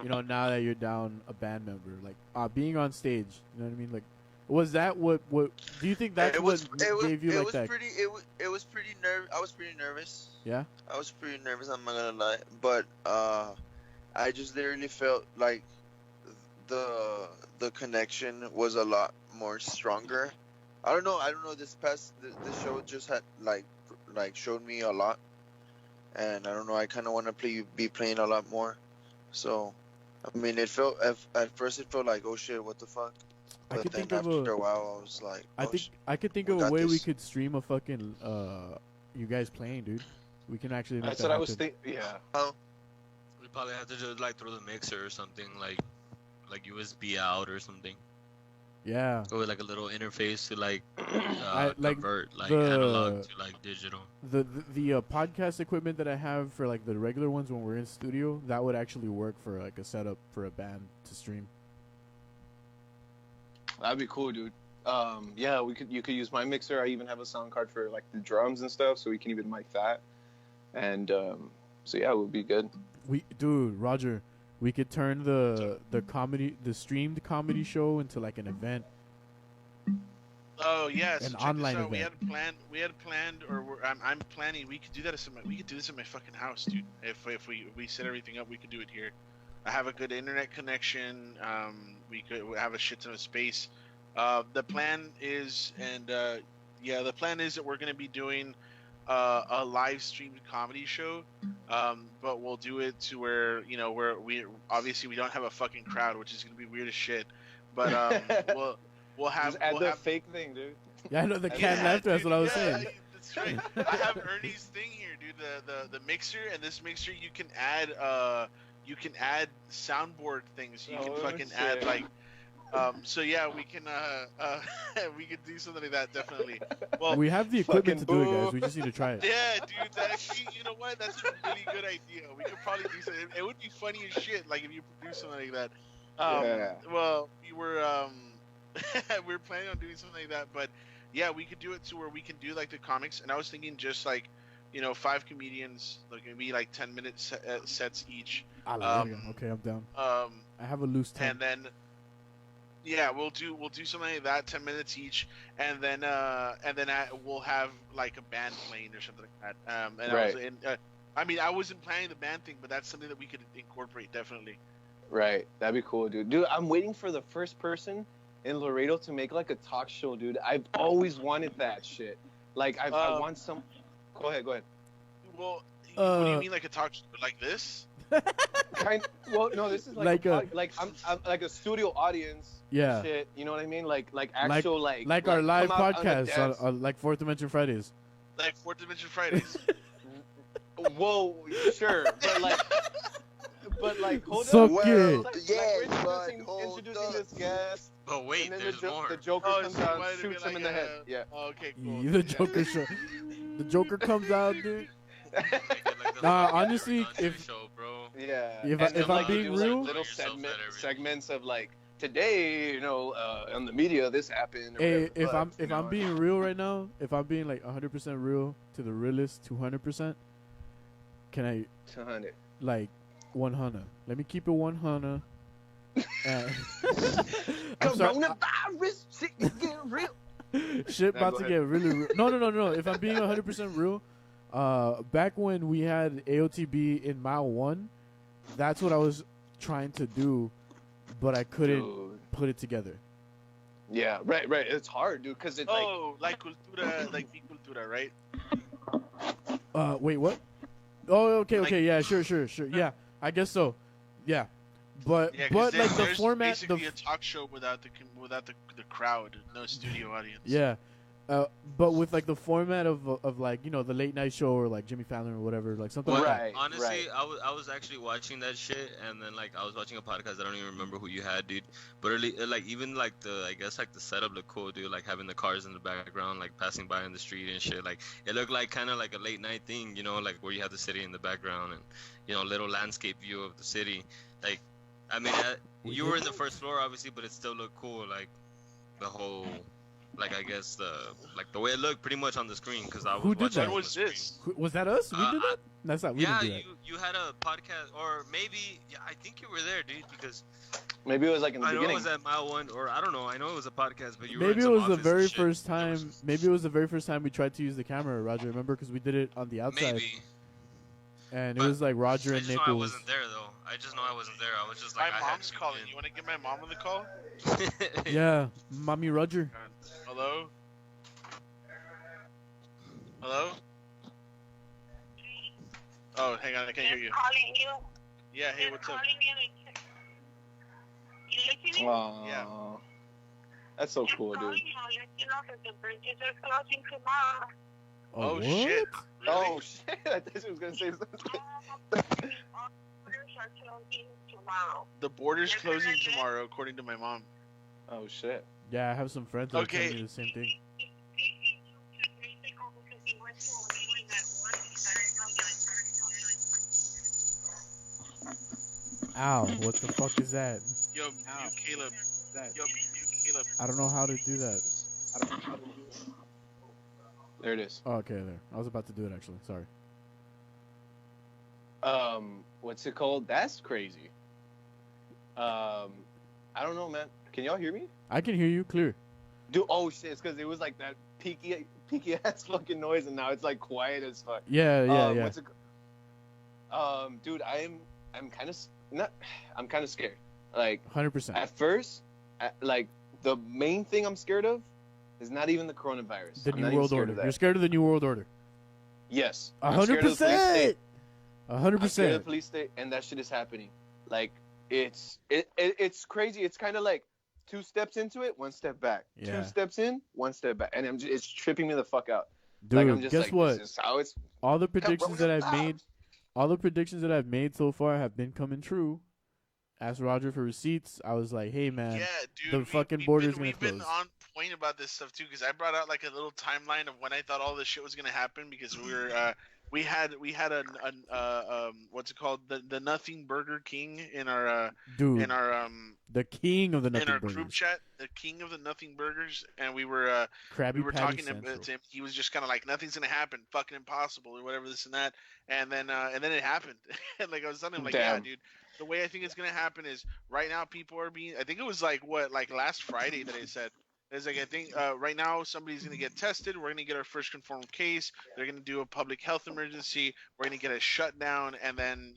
you know, now that you're down a band member, like being on stage, you know what I mean? Like, was that what do you think that's what gave you like that? It was pretty I was pretty nervous. Yeah? I was pretty nervous, I'm not gonna lie. But I just literally felt like the connection was a lot more stronger. I don't know. This show just had like showed me a lot, and I don't know. I kind of want to be playing a lot more. So, I mean, it felt at first it felt like, oh shit, what the fuck. But then after a while, I was like, I could think of a way we could stream a fucking you guys playing, dude. We can actually make That's that what happen. I was thinking. Yeah. We probably have to do it like through the mixer or something, like USB out or something. Yeah. Or like a little interface to like convert like the analog to like digital. The podcast equipment that I have for like the regular ones when we're in studio, that would actually work for like a setup for a band to stream. That'd be cool, dude. Yeah, you could use my mixer. I even have a sound card for like the drums and stuff, so we can even mic that. And so yeah, it would be good. Roger, we could turn the streamed comedy show into like an event. Oh yes, an online event. We had planned, or I'm planning. We could do that. We could do this at my fucking house, dude. If we set everything up, we could do it here. I have a good internet connection. We could have a shit ton of space. The plan is, that we're going to be doing a live streamed comedy show, but we'll do it to where, you know, where we don't have a fucking crowd, which is going to be weird as shit. But we'll have just add the fake thing, dude. Yeah, I know the cat laughter. That's what I was saying. That's right. I have Ernie's thing here, dude. The mixer, and this mixer you can add soundboard things. You can fucking add like. So yeah, we can we could do something like that, definitely. Well, we have the equipment to do it, guys. We just need to try it. Yeah, dude. That actually, you know what? That's a really good idea. We could probably do something. It would be funny as shit, like if you produce something like that. Well, we were planning on doing something like that, but yeah, we could do it to where we can do like the comics. And I was thinking just like, you know, 5 comedians, like maybe like 10-minute sets each. Okay, I'm down. I have a loose 10. And then. Yeah, we'll do something like that, 10 minutes each, and then we'll have like a band playing or something like that. Right. I wasn't planning the band thing, but that's something that we could incorporate definitely. Right, that'd be cool, dude. Dude, I'm waiting for the first person in Laredo to make like a talk show, dude. I've always wanted that shit. Like I want some. Go ahead. Well, what do you Uh, mean like a talk show like this? Well, no, this is Like a- I'm like a studio audience. Yeah. Shit, you know what I mean? Like actual like our live come out on a podcast dance. on like Fourth Dimension Fridays. Like Fourth Dimension Fridays. Whoa, sure, but like hold Suck up. it. Yeah, we're but introducing this guest, But wait, and then there's more. the Joker Oh, comes so out why and did it shoots be him in like the head. Yeah. Oh, okay, cool. The Joker show. The Joker comes out, dude. Make it like the Nah, fucking honestly, Aaron Donald if- show, bro. Yeah. If And I'm like, being do, like, real- little Yourself at everything. segments of like today, you know, on the media this happened. Or Hey, whatever, if but, I'm you know, being real right now, if I'm being like 100% real to the realest 200%, can I 200. like 100? Let me keep it 100. I'm sorry. Coronavirus, shit is getting real. Shit Nah, about go to ahead. get really real. No. If I'm being 100% real, back when we had AOTB in mile 1, that's what I was trying to do, but I couldn't Dude. put it together. Yeah, right. It's hard, dude, because it's Oh, like cultura, like mi cultura, right? Wait, what? Oh, okay, Like- yeah, sure. Yeah, I guess so. Yeah, but Yeah, 'cause like the there's format, basically a talk show without the crowd, no studio audience. yeah, but with like the format of like, you know, the late night show or like Jimmy Fallon or whatever, like something like that. Right. Honestly, I was actually watching that shit, and then like I was watching a podcast. I don't even remember who you had, dude. But really, like even like I guess like the setup looked cool, dude. Like having the cars in the background, like passing by in the street and shit. Like it looked like kind of like a late night thing, you know, like where you have the city in the background and, you know, little landscape view of the city. Like, I mean, you were in the first floor, obviously, but it still looked cool. Like the whole. Like I guess the way it looked pretty much on the screen because I was Who did watching that? it on When was the screen. this? Was that us? We did that? That's not. We Yeah, didn't do you had a podcast, or maybe I think you were there, dude. Because Maybe it was like in the I know it beginning. was at mile 1, or I don't know. I know it was a podcast, but you that. were Maybe in it some was the office and very shit. first There time. was- Maybe it was the very first time we tried to use the camera, Roger. Remember? Because we did it on the outside, Maybe. and it But was like Roger I and just know I Nichols. wasn't there though. I just know I wasn't there. I was just like, My I had mom's to calling. in. You want to get my mom on the call? Yeah, mommy Roger. Hello? Hello? Oh, hang on, I can't hear you. Calling you. Yeah, hey, what's up? Calling you. You listening? Wow. Yeah. That's so cool, dude. Calling you. I'll let you know that the bridges are closing tomorrow. Oh, what? Shit. Really? Oh shit! I thought she was gonna say something. All borders are closing tomorrow. The border's closing tomorrow, according to my mom. Oh shit! Yeah, I have some friends that are Okay. telling me the same thing. Ow! What the fuck is that? Yo, mute Caleb. Yo, mute Caleb. I don't know how to do that. There it is. Oh, okay, there. I was about to do it actually. Sorry. What's it called? That's crazy. I don't know, man. Can y'all hear me? I can hear you clear. Dude, oh shit! It's because it was like that peaky ass fucking noise, and now it's like quiet as fuck. Yeah. What's it? Dude, I'm kind of not. I'm kind of scared. Like 100%. at first, like the main thing I'm scared of is not even the coronavirus. The I'm New not even World scared Order. of that. You're scared of the New World Order. Yes. I'm scared of the police 100%. state. I'm scared of the 100%. police state, and that shit is happening. Like it's crazy. It's kind of like 2 steps into it, 1 step back. Yeah. 2 steps in, 1 step back, and it's tripping me the fuck out. Dude, like I'm just guess like, what? This is how it's All the predictions that I've coronavirus. made, all the predictions that I've made so far have been coming true. Asked Roger for receipts. I was like, hey man, Yeah, dude. the fucking border's gonna We've been close. on point about this stuff too, because I brought out like a little timeline of when I thought all this shit was gonna happen, because we were we had what's it called, the Nothing Burger King in our dude, in the king of the our nothing group burgers, chat, the king of the Nothing Burgers, and we were Krabby we were Patty talking Central. to him. He was just kind of like, nothing's gonna happen, fucking impossible, or whatever, this and that. And then it happened. And like I was telling him, like, yeah, Damn. dude, the way I think it's gonna happen is right now people are being. I think it was like last Friday that I said. It's like I think right now somebody's gonna get tested. We're gonna get our first confirmed case. They're gonna do a public health emergency. We're gonna get a shutdown, and then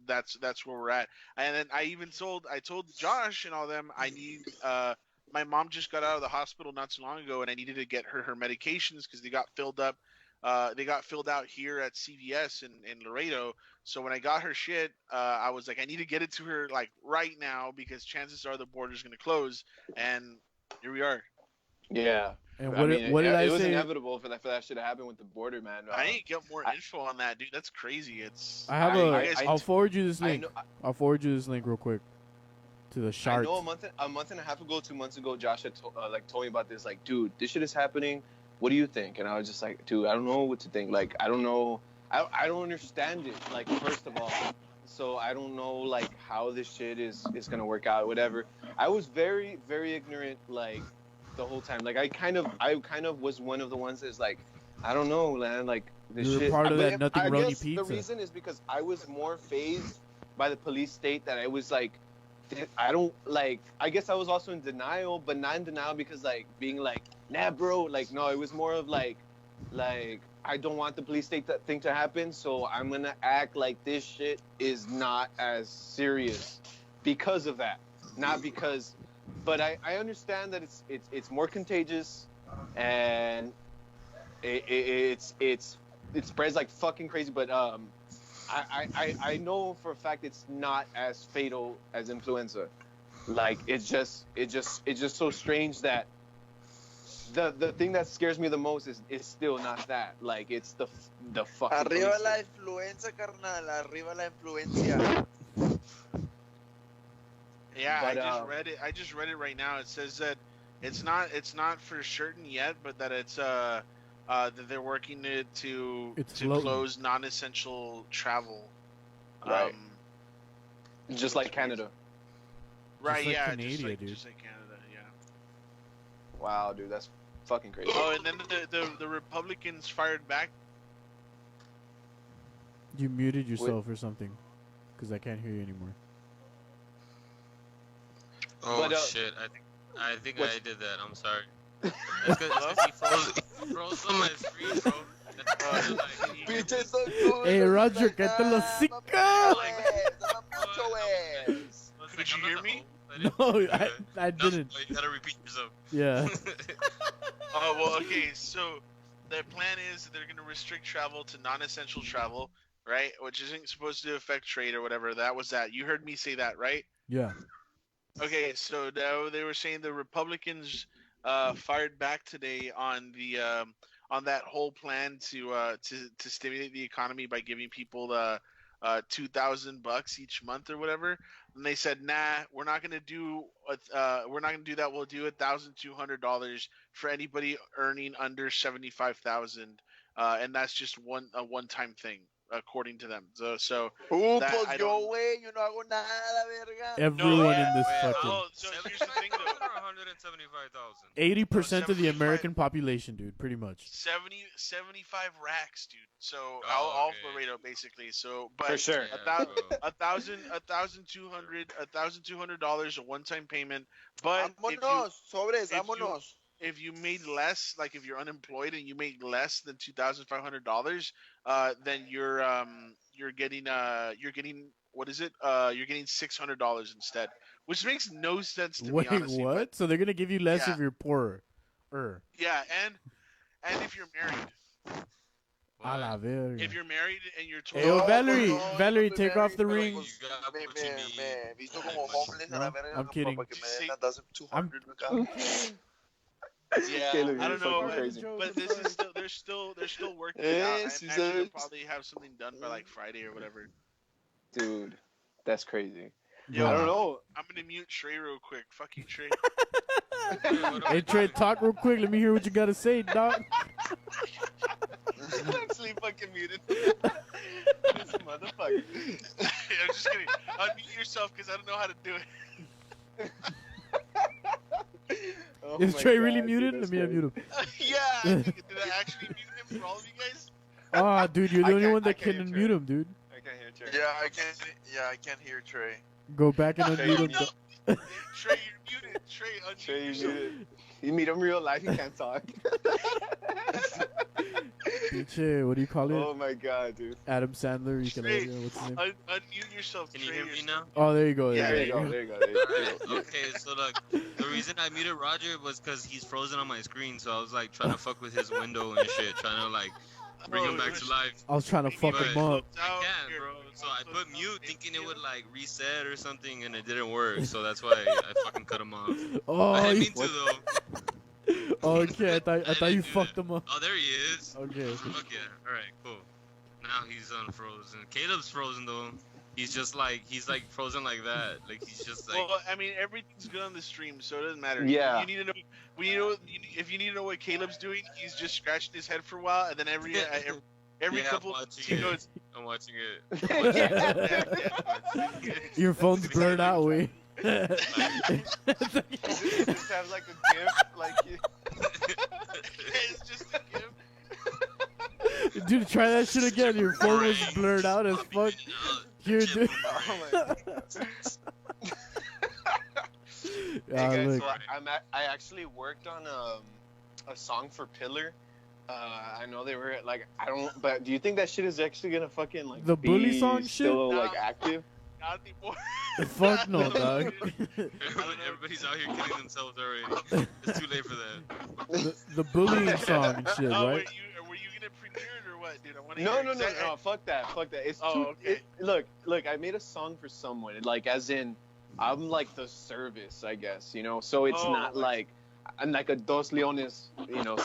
that's where we're at. And then I told Josh and all them I need. My mom just got out of the hospital not too long ago, and I needed to get her medications because they got filled up. they got filled out here at CVS in Laredo. So when I got her shit, I was like, I need to get it to her like right now because chances are the border's gonna close, and here we are. Yeah. And I mean, what did I it was say? inevitable for that shit to happen with the border, man. I need to get more info on that, dude. That's crazy. It's I'll forward you this link. I'll forward you this link real quick to the chart. I know a month and a half ago, 2 months ago, Josh had told me about this. Like, dude, this shit is happening. What do you think? And I was just like, dude, I don't know what to think. Like, I don't know. I don't understand it. Like, first of all, so I don't know like how this shit is gonna work out. Whatever. I was very, very ignorant. Like. The whole time, like I kind of was one of the ones that's like, I don't know, man. Like this You're shit. part of that nothing I Roni guess pizza. The reason is because I was more fazed by the police state that I was like, I don't like. I guess I was also in denial, but not in denial because like being like, nah, bro. Like no, it was more of like I don't want the police state thing to happen, so I'm gonna act like this shit is not as serious because of that, not because. But I understand that it's more contagious, and it spreads like fucking crazy. But I know for a fact it's not as fatal as influenza. Like it's just so strange that the thing that scares me the most is still not that. Like it's the fucking. Arriba la influenza, carnal. Arriba la influencia. Yeah, But, I just read it right now. It says that it's not for certain yet, but that it's that they're working to close non-essential travel. Right. Just like Canada. Right. Just like Yeah. Canada, dude. Just like Canada. Yeah. Wow, dude, that's fucking crazy. Oh, and then the Republicans fired back. You muted yourself or something, because I can't hear you anymore. Oh But, shit! I think I did that. I'm sorry. That's because he froze on my screen, bro. Hey Roger, get the hocico! Could you hear me? No, I didn't. You gotta repeat yourself. Yeah. Oh well, okay. So the plan is they're gonna restrict travel to non-essential travel, right? Which isn't supposed to affect trade or whatever. That was that. You heard me say that, right? Yeah. Okay, so now they were saying the Republicans fired back today on the on that whole plan to stimulate the economy by giving people the $2,000 each month or whatever. And they said, nah, we're not gonna do that. We'll do $1,200 for anybody earning under 75,000, and that's just a one-time thing. According to them, so pues yo, güey, yo no hago nada, verga. Everyone in this fucking. Oh, so here's the thing, though. 175,000. 80% of the American population, dude, pretty much. 75 racks, dude. So Oh, all Laredo, basically. So, but For sure. $1,200 a one-time payment. But if you made less, like if you're unemployed and you made less than $2,500, then you're getting what is it? You're getting $600 instead, which makes no sense to me. Wait, Honestly, what? but, So they're gonna give you less Yeah. if you're poorer. yeah, and if you're married, A la verga. if you're married and you're told, Hey, yo, Valerie, no, Valerie, no, take off the pero, ring. pues, You got me what you need. visto como homeless a la No, verga, I'm no, kidding. para que me den a 1,200 acá. yeah, Caleb, I you're don't know, fucking crazy. but this is still they're still working it out. I Yes, imagine they'll yes. probably have something done by like Friday or whatever. Dude, that's crazy. Yo, I don't know. I'm gonna mute Trey real quick. Fuck you, Trey. Hey, Trey, talk real quick. Let me hear what you gotta say, dog. Actually fucking muted. This motherfucker. I'm just kidding. Unmute yourself because I don't know how to do it. Oh Is my Trey God, really dude, muted? that's Let me unmute him. Yeah, did I actually mute him for all of you guys? Oh, dude, you're the I only can't- one I that can't can hear unmute Trey. him, dude. I can't hear Trey. Yeah, I can't hear Trey. Go back and Trey, unmute him. you dog. Trey, you're muted. Trey, unmute Trey, you yourself. muted. You meet him real life, he can't talk. Bitch, what do you call it? Oh my God, dude. Adam Sandler. You can Trey, what's his name? unmute yourself. Can you Trey, hear me you're- now? Oh, there you go. Yeah, there you go. go. There you go. There you go. Alright, okay, so look, the reason I muted Roger was because he's frozen on my screen, so I was like trying to fuck with his window and shit, trying to like bring him back to life. I was trying to fuck But him up. I can't, bro. So I put mute thinking it would like reset or something, and it didn't work. So that's why I fucking cut him off. Oh, I didn't you- mean to though. Oh, okay. I thought you didn't do fucked that. him up. Oh, there he is. Okay. Fuck yeah. All right, cool. Now he's unfrozen. Caleb's frozen though. He's like frozen like that. Like he's just like. Well, I mean, everything's good on the stream, so it doesn't matter. Yeah. You need to know. If you need to know what Caleb's doing, he's just scratching his head for a while, and then every Yeah, couple, I'm watching he it. goes. I'm watching it. Your phone's blurred out, way. Just have like a gift, like. It's just a gift. Dude, try that shit again. Your phone was blurred out as fuck. Here, dude. Oh my God. Hey guys, look. so I actually worked on a song for Pillar. I know they were like but do you think that shit is actually gonna fucking like The bully be song shit? still like active? Not anymore. Fuck no, dog. Everybody's out here killing themselves already. It's too late for that. The bullying song and shit, Oh, right? were you gonna premiere it or what, dude? I want to. No. Fuck that. It's Oh, too. okay. Look. I made a song for someone. Like, as in, I'm like the service, I guess. You know, so it's Oh, not like I'm like a Dos Leones,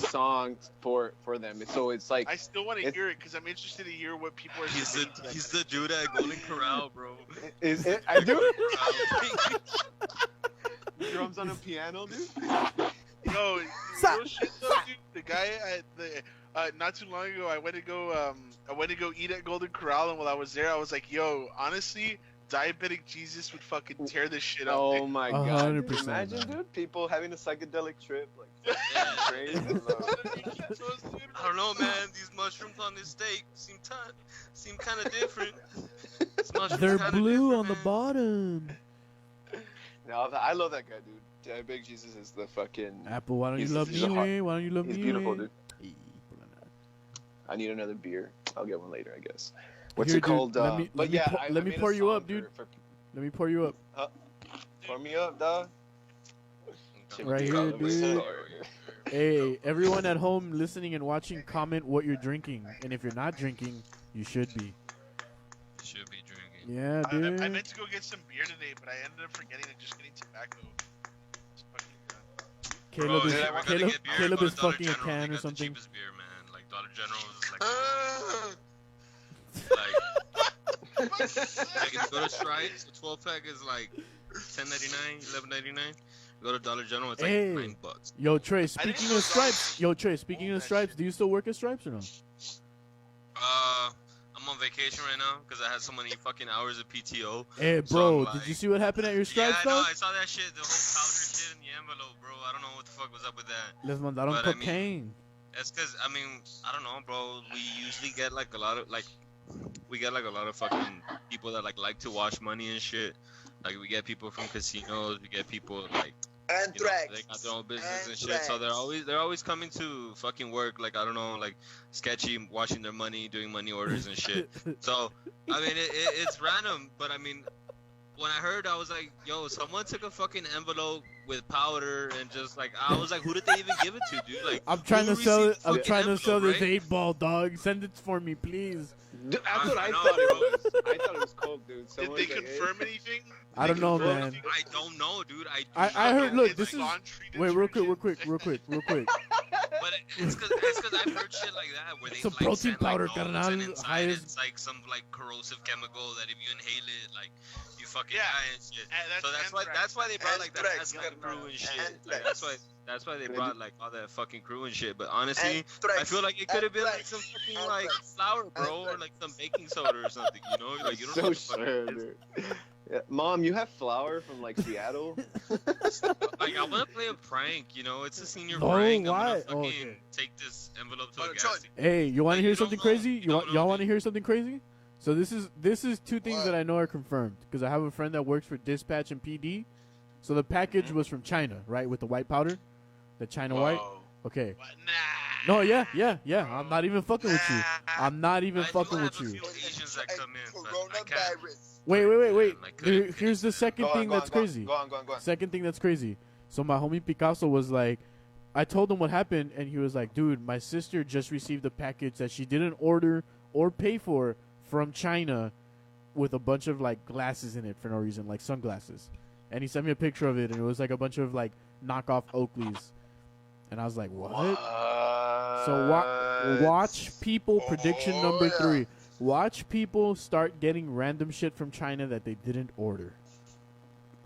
song for them. So it's like I still want to hear it because I'm interested to hear what people are. saying. He's the dude at Golden Corral, bro. Is it? I do. Corral. Drums on a piano, dude. Yo, real shit though, dude. The guy at the not too long ago, I went to go eat at Golden Corral, and while I was there, I was like, yo, honestly, diabetic Jesus would fucking tear this shit up. Oh my god! 100%, Imagine, man. Dude, people having a psychedelic trip, like crazy. I don't know, man. These mushrooms on this steak seem kind of different. These mushrooms They're kinda blue different, on the man. bottom. No, I love that guy, dude. Diabetic Jesus is the fucking. Apple, why don't you He's- love he's me, a hot- way? Why don't you love He's me, beautiful, way? dude. I need another beer. I'll get one later, I guess. What's Here, it called? dude, let me- but let me yeah, pour- I let me made a pour you song up, dude. for Let me pour you up. pour me up, dog. Right here, dude. Hey, everyone at home listening and watching, comment what you're drinking. And if you're not drinking, you should be. Should be drinking. Yeah, dude. I meant to go get some beer today, but I ended up forgetting and just getting tobacco. It's fucking, Caleb Bro, is, if we're gonna Caleb, get beer, Caleb go is to Dollar fucking a General. They can or got the something. cheapest beer, man. Like Dollar General is like, like if you go to Stripes, a 12-pack is like $10.99, $11.99. Go to Dollar General, it's like Hey. $9. Yo, Trey, speaking of Stripes. Yo, Trey, speaking of Stripes, do you still work at Stripes or no? I'm on vacation right now because I had so many fucking hours of PTO. Hey, So bro, I'm did like- you see what happened at your Stripes, Yeah, I know. dog? I saw that shit, the whole powder shit in the envelope, bro. I don't know what the fuck was up with that. Les mandaron But I mean- cocaine. That's because, I mean, I don't know, bro. We usually get like a lot of fucking people that like to wash money and shit. Like we get people from casinos, we get people like they got their own business and shit. So they're always coming to fucking work. Like I don't know, like sketchy, washing their money, doing money orders and shit. So I mean, it's random, but I mean, when I heard, I was like, yo, someone took a fucking envelope with powder and just like, I was like, who did they even give it to, dude? Like, I'm trying who to sell it. received the I'm fucking trying to sell envelope, this right? 8-ball, dog. Send it for me, please. Dude, that's what I know, thought it bro. was. I thought it was coke, dude. Did Someone they was like, confirm anything? I don't know, man. I don't know, dude. I heard. know. Look, this is. Wait, real quick. But it's because I've heard shit like that where they Some like protein send, powder, like, notes, carnal, and inside highest- it's like some like corrosive chemical that if you inhale it, like you fucking Yeah. die and shit. That's So that's why they brought like that Aztec crew and shit. Like, that's why they brought like all that fucking crew and shit. But honestly, I feel like it could have been like some fucking like flour, bro, or like some baking soda or something. You know, like you don't know so what the fuck sure, it is. dude. Yeah. Mom, you have flour from like Seattle? Like I want to play a prank, you know. It's a senior No, prank. why? I'm gonna Oh, fucking okay. take this envelope to a gas station. Hey, you want to Like, hear you don't something know. crazy? You don't know, Y'all want to dude. hear something crazy? So this is two things that I know are confirmed because I have a friend that works for dispatch and PD. So the package was from China, right, with the white powder, the China white. Okay. No, yeah. I'm not even fucking with you. I'm not even I do fucking have with a you. few Asians that come in, but I can't. Wait. Like, Here's the second thing that's crazy. Go on. Second thing that's crazy. So my homie Picasso was like, I told him what happened, and he was like, dude, my sister just received a package that she didn't order or pay for from China with a bunch of, like, glasses in it for no reason, like sunglasses. And he sent me a picture of it, and it was, like, a bunch of, like, knockoff Oakleys. And I was like, what? So watch people, prediction number 3. Watch people start getting random shit from China that they didn't order.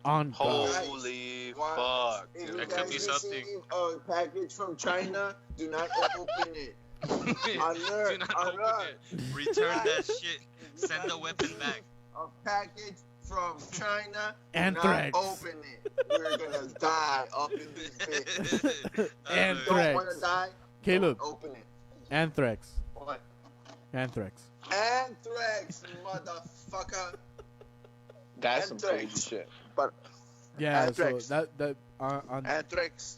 On God. Holy fuck! If that could be something. A package from China, do not open it. Do not open it. Return that shit. Send the weapon back. A package from China, Anthrax. do not open it. We're gonna die up in this bitch. Anthrax. Don't wanna die? Caleb. Don't open it. Anthrax. What? Anthrax. Anthrax, motherfucker. That's some Anthrax. crazy shit. But Yeah, Anthrax. so that on Anthrax.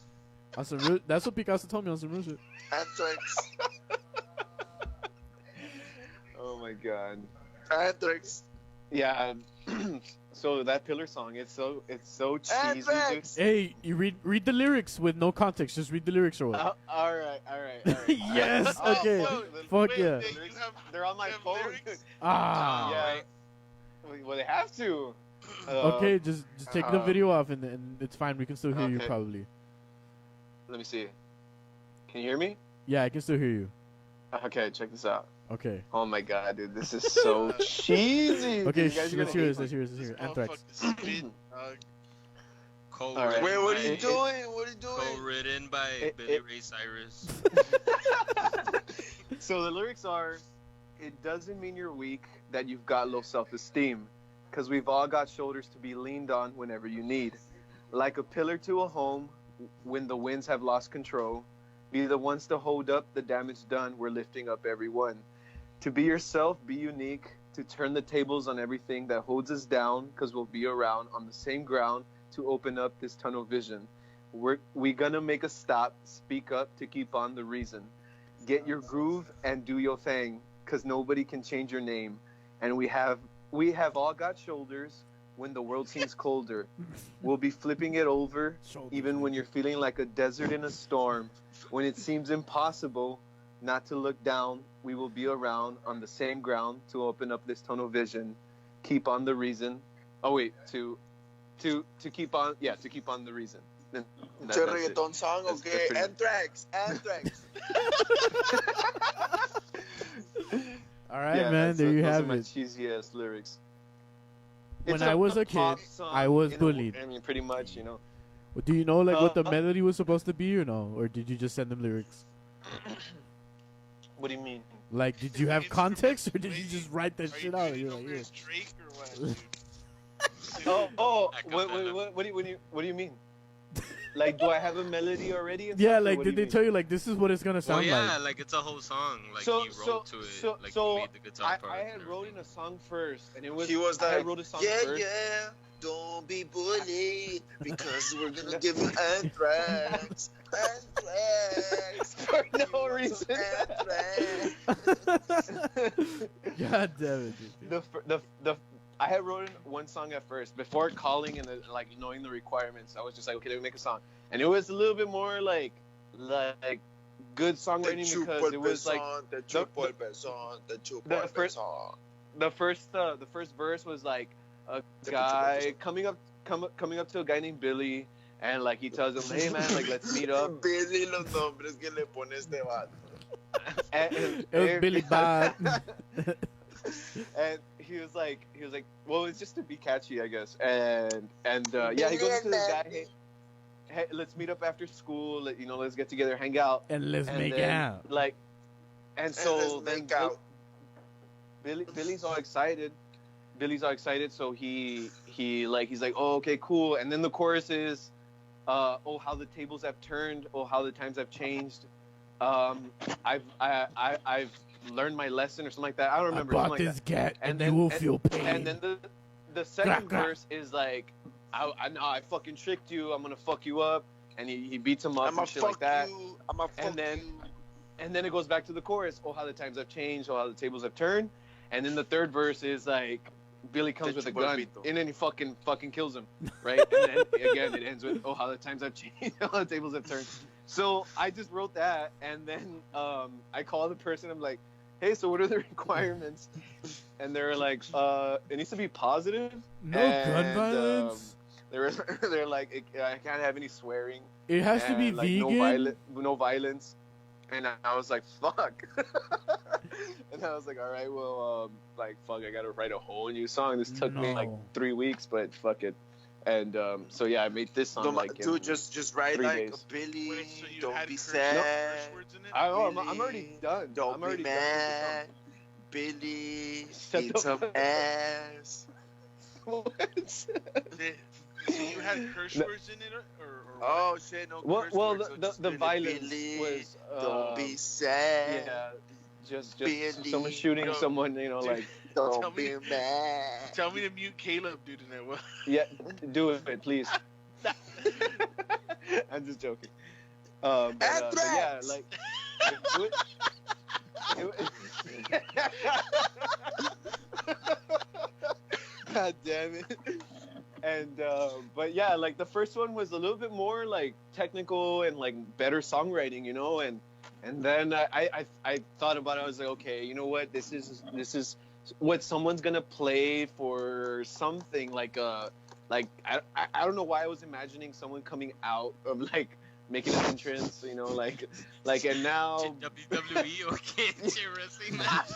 some real, that's what Picasso told me on some real shit. Anthrax. Oh my god. Anthrax. Yeah. So that Pillar song, it's so cheesy. Dude. Anthrax. Hey, you read the lyrics with no context. Just read the lyrics or what? All right. Yes. Oh, Okay. fuck, Fuck yeah. They're on my you have phone. lyrics? Ah. Yeah. Well, they have to. Okay, just take the video off and it's fine. We can still hear you Okay. probably. Let me see. Can you hear me? Yeah, I can still hear you. Okay, check this out. Okay. Oh my god, dude, this is so cheesy. Okay, Dude, you guys are let's gonna hear hate this. Let's hear this. Anthrax. Motherfucker spit, Co-written All right. Wait, what are you by- doing? What are you doing? Co-written by Billy Ray Cyrus. So the lyrics are, it doesn't mean you're weak, that you've got low self-esteem, because we've all got shoulders to be leaned on whenever you need. Like a pillar to a home, when the winds have lost control, be the ones to hold up the damage done, we're lifting up everyone. To be yourself, be unique, to turn the tables on everything that holds us down, because we'll be around on the same ground to open up this tunnel vision. We gonna make a stop, speak up to keep on the reason. Get your groove and do your thing, because nobody can change your name. And we have all got shoulders when the world seems colder. We'll be flipping it over, even when you're feeling like a desert in a storm. When it seems impossible not to look down, we will be around on the same ground to open up this tunnel vision. Keep on the reason. Oh wait, to keep on, yeah, to keep on the reason. Then It's a reggaeton song, That's okay? pretty- Anthrax. Anthrax. All right, Yeah, man. There you those have are my it. cheesy ass lyrics. When It's I was a pop kid, song I was in a- bullied. I mean, pretty much, you know. Do you know like what the Uh, melody was supposed to be or no? Or did you just send them lyrics? What do you mean? Like, did you have context or did you just write that shit out? You're like, yeah. Drake or what? dude? What do you mean? Like, do I have a melody already? and Yeah, stuff, or like, what did do they you tell you like this is what it's gonna Well, sound yeah, like? like it's a whole song. Like So- he wrote so- to it. so- Like so he made the guitar I part. had wrote in a song first, and it was He was I like, wrote a song yeah, first. yeah, don't be bullied, because we're gonna give you anthrax. Anthrax. For no reason. Anthrax. God damn it, dude. the I had wrote one song at first before calling and like knowing the requirements. I was just like, okay, let me make a song, and it was a little bit more like good songwriting because it was like the first verse was like a guy coming up to a guy named Billy, and like he tells him, hey man, like let's meet up. Billy, los nombres que le pone este vato. And It was Billy Bob. and he was like, well, it's just to be catchy, I guess. And yeah, he goes to this guy, hey, let's meet up after school. Let's get together, hang out, And let's make then, out. Like, and so let's then make out. Billy's all excited. So he's like, oh, okay, cool. And then the chorus is, oh, how the tables have turned. Oh, how the times have changed. I've learned my lesson or something like that. I don't remember. I bought something like this that. cat and you will feel pain. And then the second Crack. verse is like, I fucking tricked you. I'm gonna fuck you up. And he beats him up I'ma and shit fuck like that. you. I'ma fuck you. And then it goes back to the chorus. Oh, how the times have changed. Oh, how the tables have turned. And then the third verse is like, Billy comes with a gun, and then he fucking kills him, right? And then again, it ends with, oh, how the times have changed. How the tables have turned. So I just wrote that, and then I call the person. I'm like, hey, so what are the requirements? And they're like, it needs to be positive. No and, gun violence. They're like, I can't have any swearing. It has to be and, like, vegan. No violence. And I was like, fuck. And I was like, all right, well, like, fuck, I gotta write a whole new song. This took me like 3 weeks, but fuck it. And so yeah, I made this song like dude, in just write 3 like days. Billy. Wait, so you Don't had be curse sad. words in it? I know, Billy, I'm already done. Don't I'm already be done with the mad. song. Billy, Shut eat the some fuck up. ass. So you had curse No. words in it, or Oh shit, no Well, curse well, words, so the just Billy, violence Billy, was. don't be sad. Yeah, just Billy, someone shooting yo, someone, you know, dude. like. Don't Tell be me- mad. tell me to mute Caleb, dude. In there. Well, Yeah, do it, please. I'm just joking. But yeah, Anthrax! like. God damn it. And but yeah, like the first one was a little bit more like technical and like better songwriting, you know, and then I thought about it. I was like, okay, you know what, this is what someone's gonna play for something like I don't know why I was imagining someone coming out of like making an entrance, you know, like and now WWE or chair wrestling match.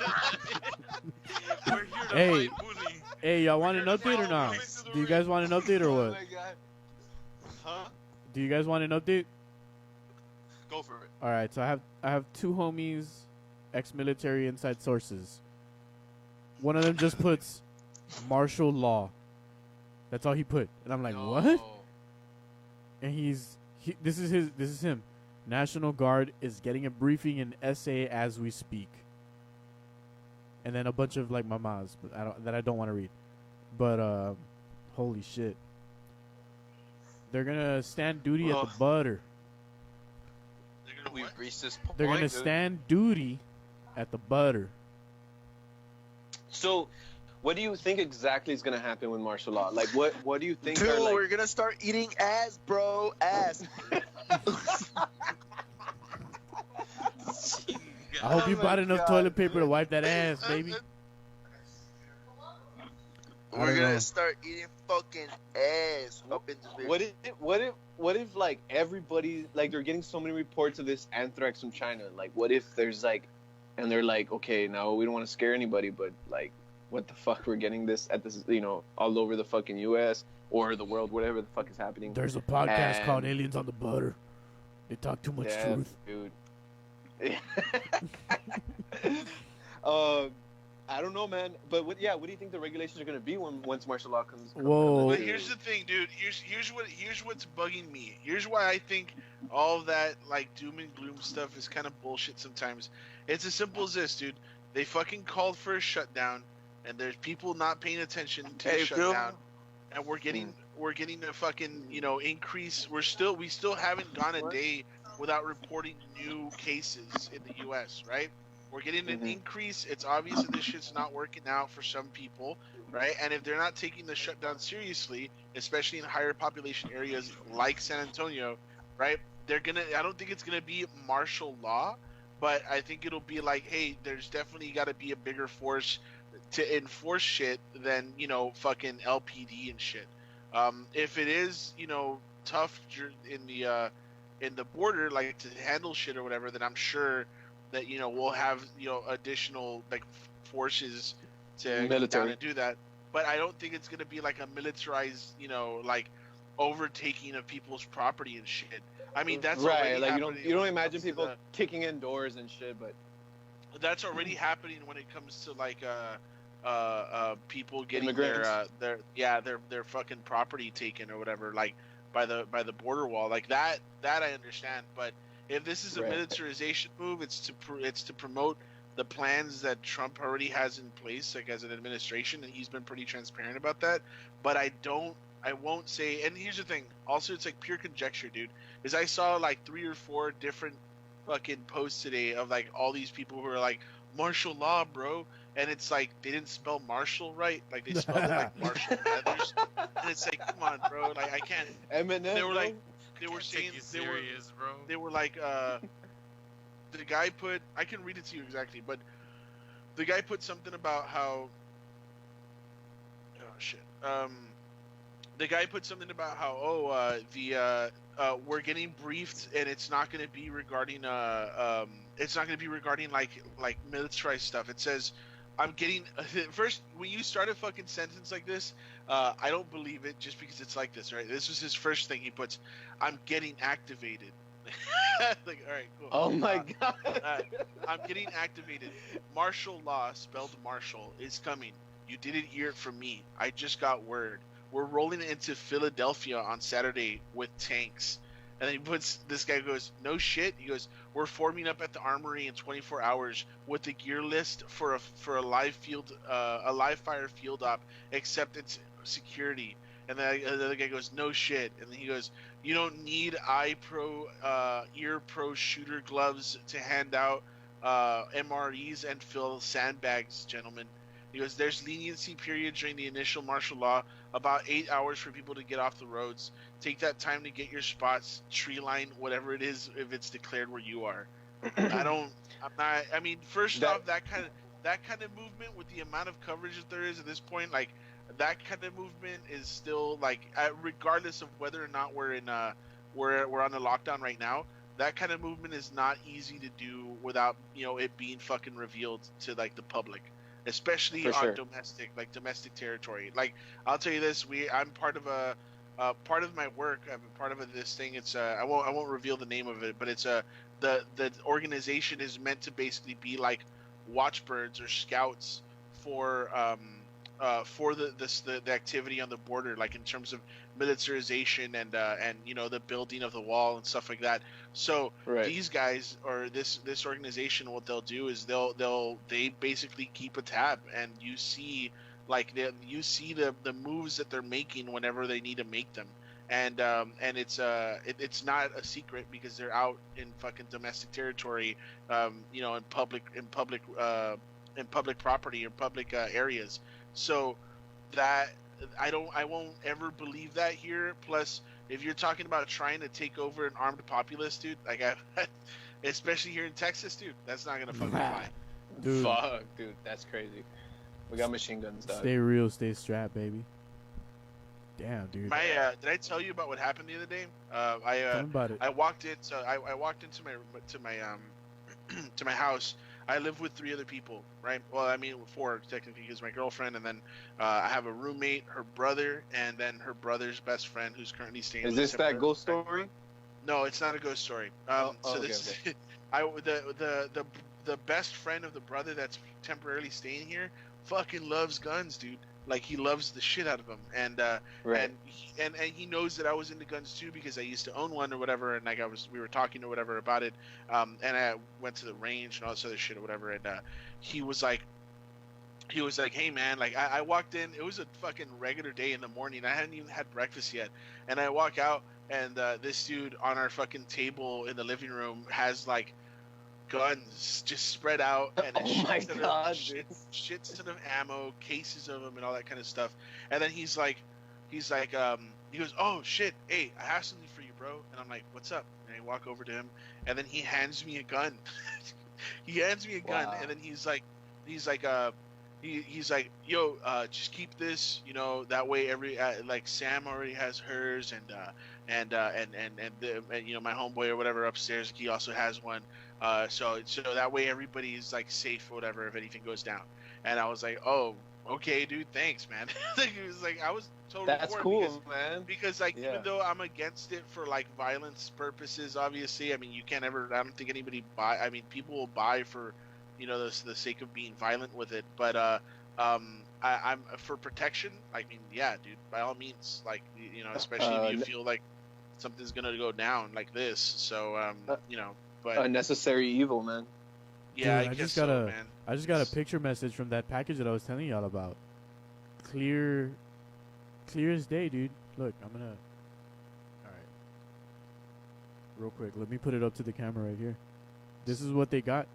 We're here to Hey. fight bullying. Hey, y'all want an update or not? Do you guys want an update or Oh what? my God. Huh? Do you guys want an update? go for it. All right, so I have two homies, ex-military inside sources. One of them just puts martial law. That's all he put, and I'm like, what? And this is him. National Guard is getting a briefing in SA as we speak. And then a bunch of like mamas, but I don't want to read. But holy shit. They're gonna stand duty at the butter. They're gonna We've what? reached this point. They're gonna dude. stand duty at the butter. So, what do you think exactly is gonna happen with martial law? Like, what do you think? Dude, are, like, we're gonna start eating ass, bro. Ass. I hope you my bought enough God, toilet paper to dude. wipe that ass, baby. I We're don't gonna know. start eating fucking ass up in this bitch. What if like everybody, like, they're getting so many reports of this anthrax from China? Like, what if there's like, and they're like, okay, now we don't want to scare anybody, but like, what the fuck, we're getting this at this, you know, all over the fucking U.S. or the world, whatever the fuck is happening. There's a podcast And- called Aliens on the Butter. They talk too much Yeah, truth. dude. I don't know, man. But what do you think the regulations are gonna be once martial law comes? Whoa. But here's the thing, dude. Here's what's bugging me. Here's why I think all of that like doom and gloom stuff is kind of bullshit sometimes. It's as simple as this, dude. They fucking called for a shutdown, and there's people not paying attention to the shutdown, and we're getting a fucking increase. We still haven't gone a day without reporting new cases in the U.S. Right? We're getting an increase. It's obvious that this shit's not working out for some people, right? And if they're not taking the shutdown seriously, especially in higher population areas like San Antonio, right? I don't think it's gonna be martial law, but I think it'll be like, hey, there's definitely got to be a bigger force to enforce shit than fucking LPD and shit. If it is tough in the border, like to handle shit or whatever, then I'm sure that we'll have additional like forces to go down and do that. But I don't think it's gonna be like a militarized like overtaking of people's property and shit. I mean that's right. already Like happening you don't when it imagine comes to people kicking in doors and shit, but that's already happening when it comes to like people getting Immigrants. their fucking property taken or whatever, like by the border wall, like that I understand. But if this is a Right. militarization move, it's to promote the plans that Trump already has in place, like as an administration, and he's been pretty transparent about that. But I won't say. And here's the thing. Also, it's like pure conjecture, dude. Is I saw like 3 or 4 different fucking posts today of like all these people who are like martial law, bro, and it's like they didn't spell Marshall right. Like they spelled it like Marshall Mathers, and it's like, come on, bro. Like I can't. Eminem. They were like, they were Can't saying take you serious, bro. they were like the guy put, I can read it to you exactly, but the guy put something about how the guy put something about how we're getting briefed and it's not going to be regarding like militarized stuff. It says I'm getting first when you start a fucking sentence like this, I don't believe it just because it's like this, right? This was his first thing he puts. I'm getting activated. Like, all right, cool. Oh my god. I'm getting activated. Martial law, spelled Marshall, is coming. You didn't hear it from me. I just got word. We're rolling into Philadelphia on Saturday with tanks. And then he puts, this guy goes, no shit. He goes, we're forming up at the armory in 24 hours with the gear list for a live fire field op, except it's security. And then the other guy goes, no shit. And then he goes, you don't need ear pro shooter gloves to hand out MREs and fill sandbags, gentlemen. He goes, there's leniency period during the initial martial law, about 8 hours for people to get off the roads. Take that time to get your spots, tree line, whatever it is, if it's declared where you are. I mean, first off, that kind of movement with the amount of coverage that there is at this point, like, that kind of movement is still, like, regardless of whether or not we're in, we're on the lockdown right now, that kind of movement is not easy to do without, it being fucking revealed to, like, the public. Especially For on sure. domestic territory. Like, I'll tell you this: I'm part of part of my work. I'm part of this thing. It's I won't reveal the name of it, but it's the organization is meant to basically be like watchbirds or scouts for the activity on the border, like in terms of militarization and the building of the wall and stuff like that. So these guys or this organization, what they'll do is they basically keep a tab, and you see the moves that they're making whenever they need to make them. And it's not a secret because they're out in fucking domestic territory, in public property or public areas. So that I won't ever believe that here. Plus, if you're talking about trying to take over an armed populace, dude, like especially here in Texas, dude, that's not gonna fucking fly. Dude. Fuck, dude, that's crazy. We got machine guns, dog. Stay real, stay strapped, baby. Damn, dude. Did I tell you about what happened the other day? Tell me about it. I walked into my house. I live with 3 other people, right? Well, I mean 4 technically, because my girlfriend, and then I have a roommate, her brother, and then her brother's best friend, who's currently staying. Is this that ghost story? No, it's not a ghost story. The best friend of the brother that's temporarily staying here fucking loves guns, dude. Like, he loves the shit out of them, and he knows that I was into guns too because I used to own one or whatever, and like we were talking or whatever about it, and I went to the range and all this other shit or whatever, and he was like, hey man, like I walked in, it was a fucking regular day in the morning, I hadn't even had breakfast yet, and I walk out, and this dude on our fucking table in the living room has like guns just spread out, and oh my god, shit ton of ammo, cases of them, and all that kind of stuff. And then he goes, oh shit, hey, I have something for you, bro. And I'm like, what's up? And I walk over to him, and then he hands me a gun. He hands me a gun, and then he's like, yo, just keep this, that way like Sam already has hers, and my homeboy or whatever upstairs, he also has one. So that way everybody's like safe or whatever if anything goes down. And I was like, oh, okay, dude, thanks, man. It was like I was totally. That's cool, man. Because even though I'm against it for like violence purposes, obviously, I mean, you can't ever. I don't think anybody buy. I mean, people will buy for, the sake of being violent with it. But I'm for protection. I mean, yeah, dude, by all means, like especially if you feel like something's gonna go down like this. So but a necessary evil, man. Yeah, dude, I just got I just got a picture message from that package that I was telling y'all about. Clear as day, dude. Look, I'm gonna. All right. Real quick, let me put it up to the camera right here. This is what they got.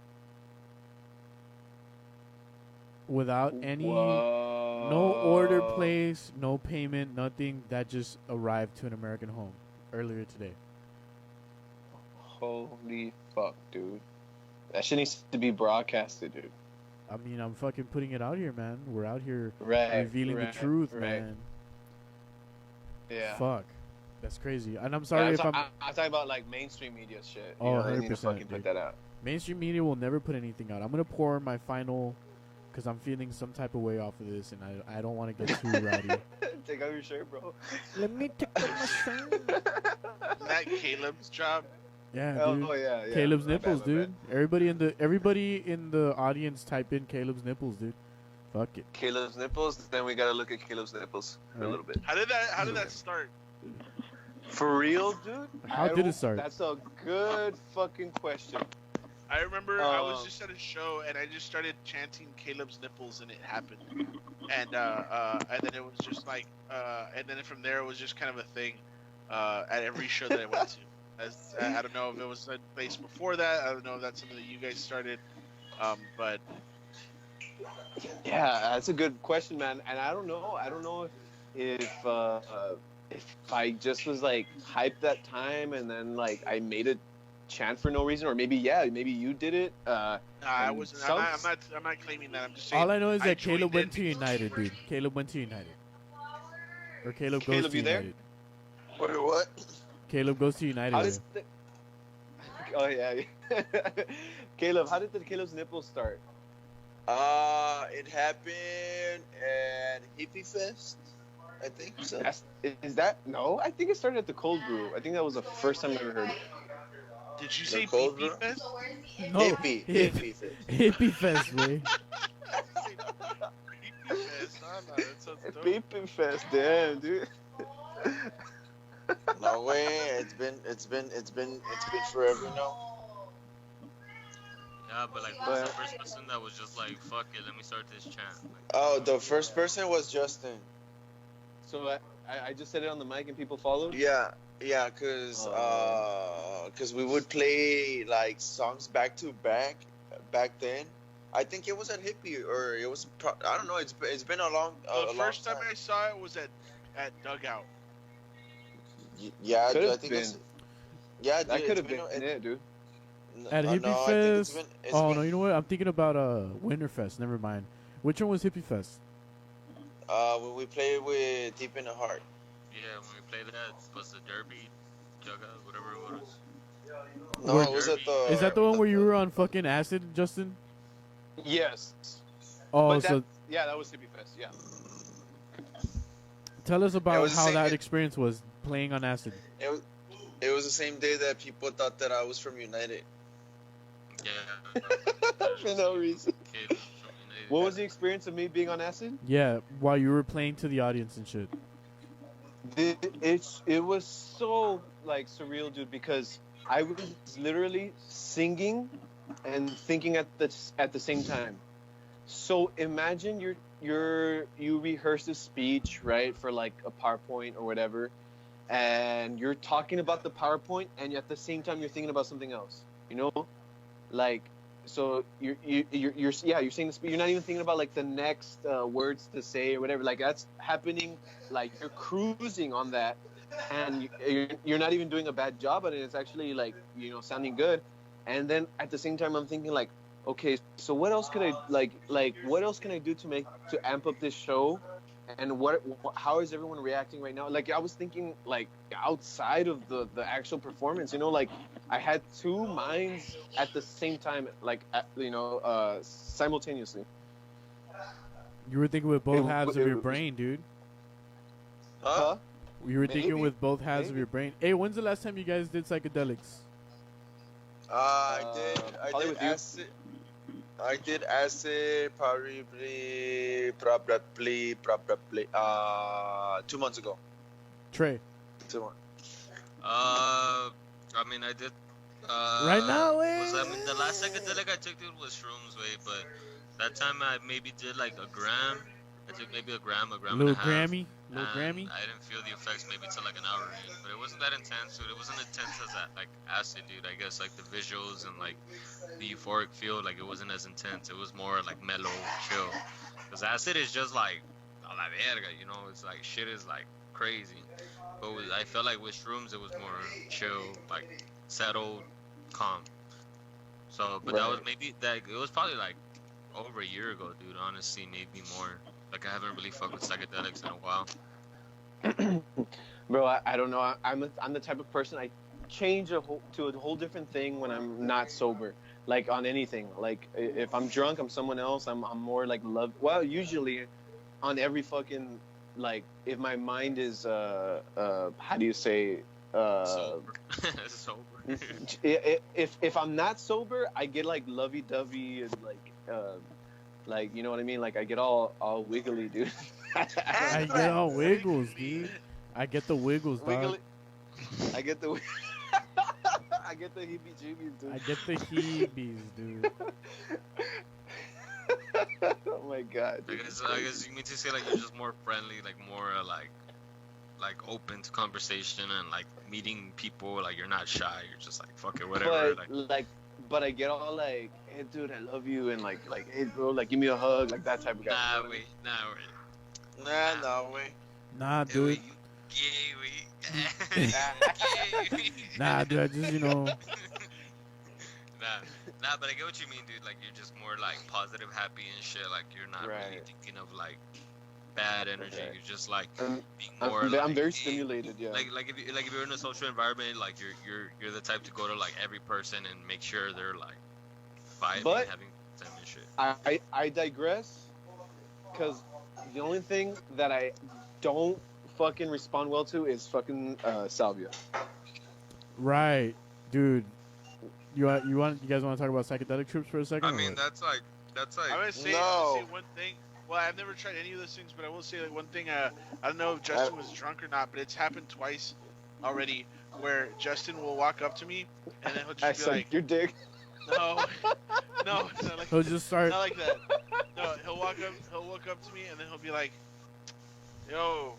Without any, no order placed, no payment, nothing. That just arrived to an American home earlier today. Holy fuck, dude. That shit needs to be broadcasted, dude. I mean, I'm fucking putting it out here, man. We're out here Right. revealing the truth, right. man. Yeah. Fuck. That's crazy. And I'm sorry if I'm... I'm talking about like mainstream media shit. Oh, They need to 100%, fucking dude. put that out. Mainstream media will never put anything out. I'm going to pour my final... Because I'm feeling some type of way off of this, and I don't want to get too rowdy. Take off your shirt, bro. Let me take off my shirt. Isn't that Caleb's job? Yeah, dude. Oh, yeah. Caleb's My nipples, bad, my dude. Everybody in the audience type in Caleb's nipples, dude. Fuck it. Caleb's nipples. Then we gotta look at Caleb's nipples for a little bit. How did that start? For real, dude? How did it start? That's a good fucking question. I remember I was just at a show and I just started chanting Caleb's nipples and it happened. And then it was just like and then from there it was just kind of a thing at every show that I went to. I don't know if it was a place before that. I don't know if that's something that you guys started. But yeah, that's a good question, man. And I don't know if I just was like hyped that time and then like I made a chant for no reason, or maybe you did it. I wasn't. I'm not claiming that. I'm just saying. All I know is that Caleb went it to United, dude. Caleb went to United. Or Caleb goes Caleb, to you there? United. Wait, what? Caleb goes to United. How does Oh yeah. Caleb, how did the Caleb's nipples start? It happened at Hippie Fest, I think so. Is that no? I think it started at the Cold Brew. I think that was the first time I ever heard. Did you say Cold Beep Fest? No, Hippie Fest. Hippie Fest, way. Beeping Fest, damn, dude. No way, it's been forever now. Yeah, but like, who's the first person that was just like, fuck it, let me start this chant? Like, Oh, the first person was Justin. So I just said it on the mic and people followed? Yeah, cause we would play like songs back to back then. I think it was at Hippie or it was I don't know. It's been a long. The first time I saw it was at Dugout. Yeah, Could've I think been. it's. Yeah, That dude, could have it's been it, dude. At Hippie no, I think Fest. it's Oh been- no, you know what? I'm thinking about Winterfest. Never mind. Which one was Hippie Fest? When we played with Deep in the Heart. yeah, when we played that, was the Derby, Dugout, whatever it was. No, it was at the. Is that the one where you were on fucking acid, Justin? Yes. Oh, But so that was Hippie Fest, yeah. tell us about was the how same- that experience was playing on acid. It was the same day that people thought that I was from United. Yeah. For no reason. Kid from United. What was the experience of me being on acid? Yeah, while you were playing to the audience and shit. It was so like surreal, dude, because I was literally singing and thinking at the same time. So imagine you rehearse a speech, right, for like a PowerPoint or whatever, and you're talking about the PowerPoint, and at the same time you're thinking about something else, you know, like. So you're saying the speech. You're not even thinking about like the next words to say or whatever. Like that's happening. Like you're cruising on that, and you're not even doing a bad job at it. It's actually like sounding good. And then at the same time, I'm thinking like, okay, so what else could I like what else can I do to amp up this show? And how is everyone reacting right now? Like I was thinking like outside of the actual performance, like I had two minds at the same time, like simultaneously. You were thinking with both halves of your brain, dude. Huh? You were thinking Maybe. with both halves of your brain. Hey, when's the last time you guys did psychedelics? I probably did with you. acid. I did acid probably 2 months ago. Trey. 2 months. I mean, I did. Right now, the last psychedelic I took, dude, was shrooms, way. But that time I maybe did like a gram. I took maybe a gram and a half. Grammy? And I didn't feel the effects maybe till like an hour in, but it wasn't that intense, dude. It wasn't intense as that, like acid, dude. I guess like the visuals and like the euphoric feel, like it wasn't as intense. It was more like mellow, chill. Cause acid is just like a la verga, It's like shit is like crazy. But I felt like with shrooms it was more chill, like settled, calm. So, but that was maybe that it was probably like over a year ago, dude. Honestly, maybe more. Like I haven't really fucked with psychedelics in a while. Bro, I don't know. I'm the type of person I change to a whole different thing when I'm not sober. Like on anything. Like if I'm drunk, I'm someone else. I'm more like love. Well, usually on every fucking like if my mind is how do you say Sober. if I'm not sober, I get like lovey-dovey and like you know what I mean? Like I get all wiggly, dude. I get all wiggles, dude. I get the wiggles, dog. Wiggly. I get the I get the heebie-jeebies, dude. I get the heebies, dude. Oh my god. I guess you mean to say like you're just more friendly, like more like open to conversation and like meeting people. Like you're not shy. You're just like fuck it, whatever. But I get all like, hey dude, I love you, and like hey bro, like give me a hug, like that type of guy. Nah, wait. Nah, dude. Nah, dude. I just Nah, but I get what you mean, dude. Like you're just more like positive, happy and shit. Like you're not really thinking of like bad energy. Okay. You're just like being more. I'm very stimulated, yeah. Like if you're in a social environment, like you're the type to go to like every person and make sure they're like vibing, having time and shit. I digress, because the only thing that I don't fucking respond well to is fucking salvia. Right, dude. You guys want to talk about psychedelic trips for a second? I mean, that's like. I'm gonna say one thing. Well, I've never tried any of those things, but I will say like one thing. I don't know if Justin was drunk or not, but it's happened twice already, where Justin will walk up to me and then he'll just be like, "Your dick." No, it's not like he'll just start. Not like that. No, he'll walk up to me and then he'll be like, "Yo,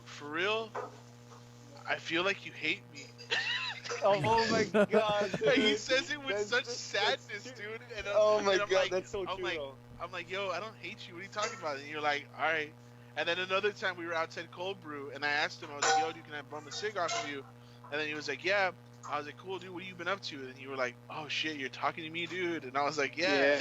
for real, I feel like you hate me." Oh my god, dude. He says it with such sadness, dude. And oh my god, like, that's so true. I'm like, yo, I don't hate you. What are you talking about? And you're like, all right. And then another time we were outside Cold Brew, and I asked him, I was like, yo, dude, can I bum a cig off of you? And then he was like, yeah. I was like, cool, dude, what have you been up to? And you were like, oh shit, you're talking to me, dude. And I was like, yeah.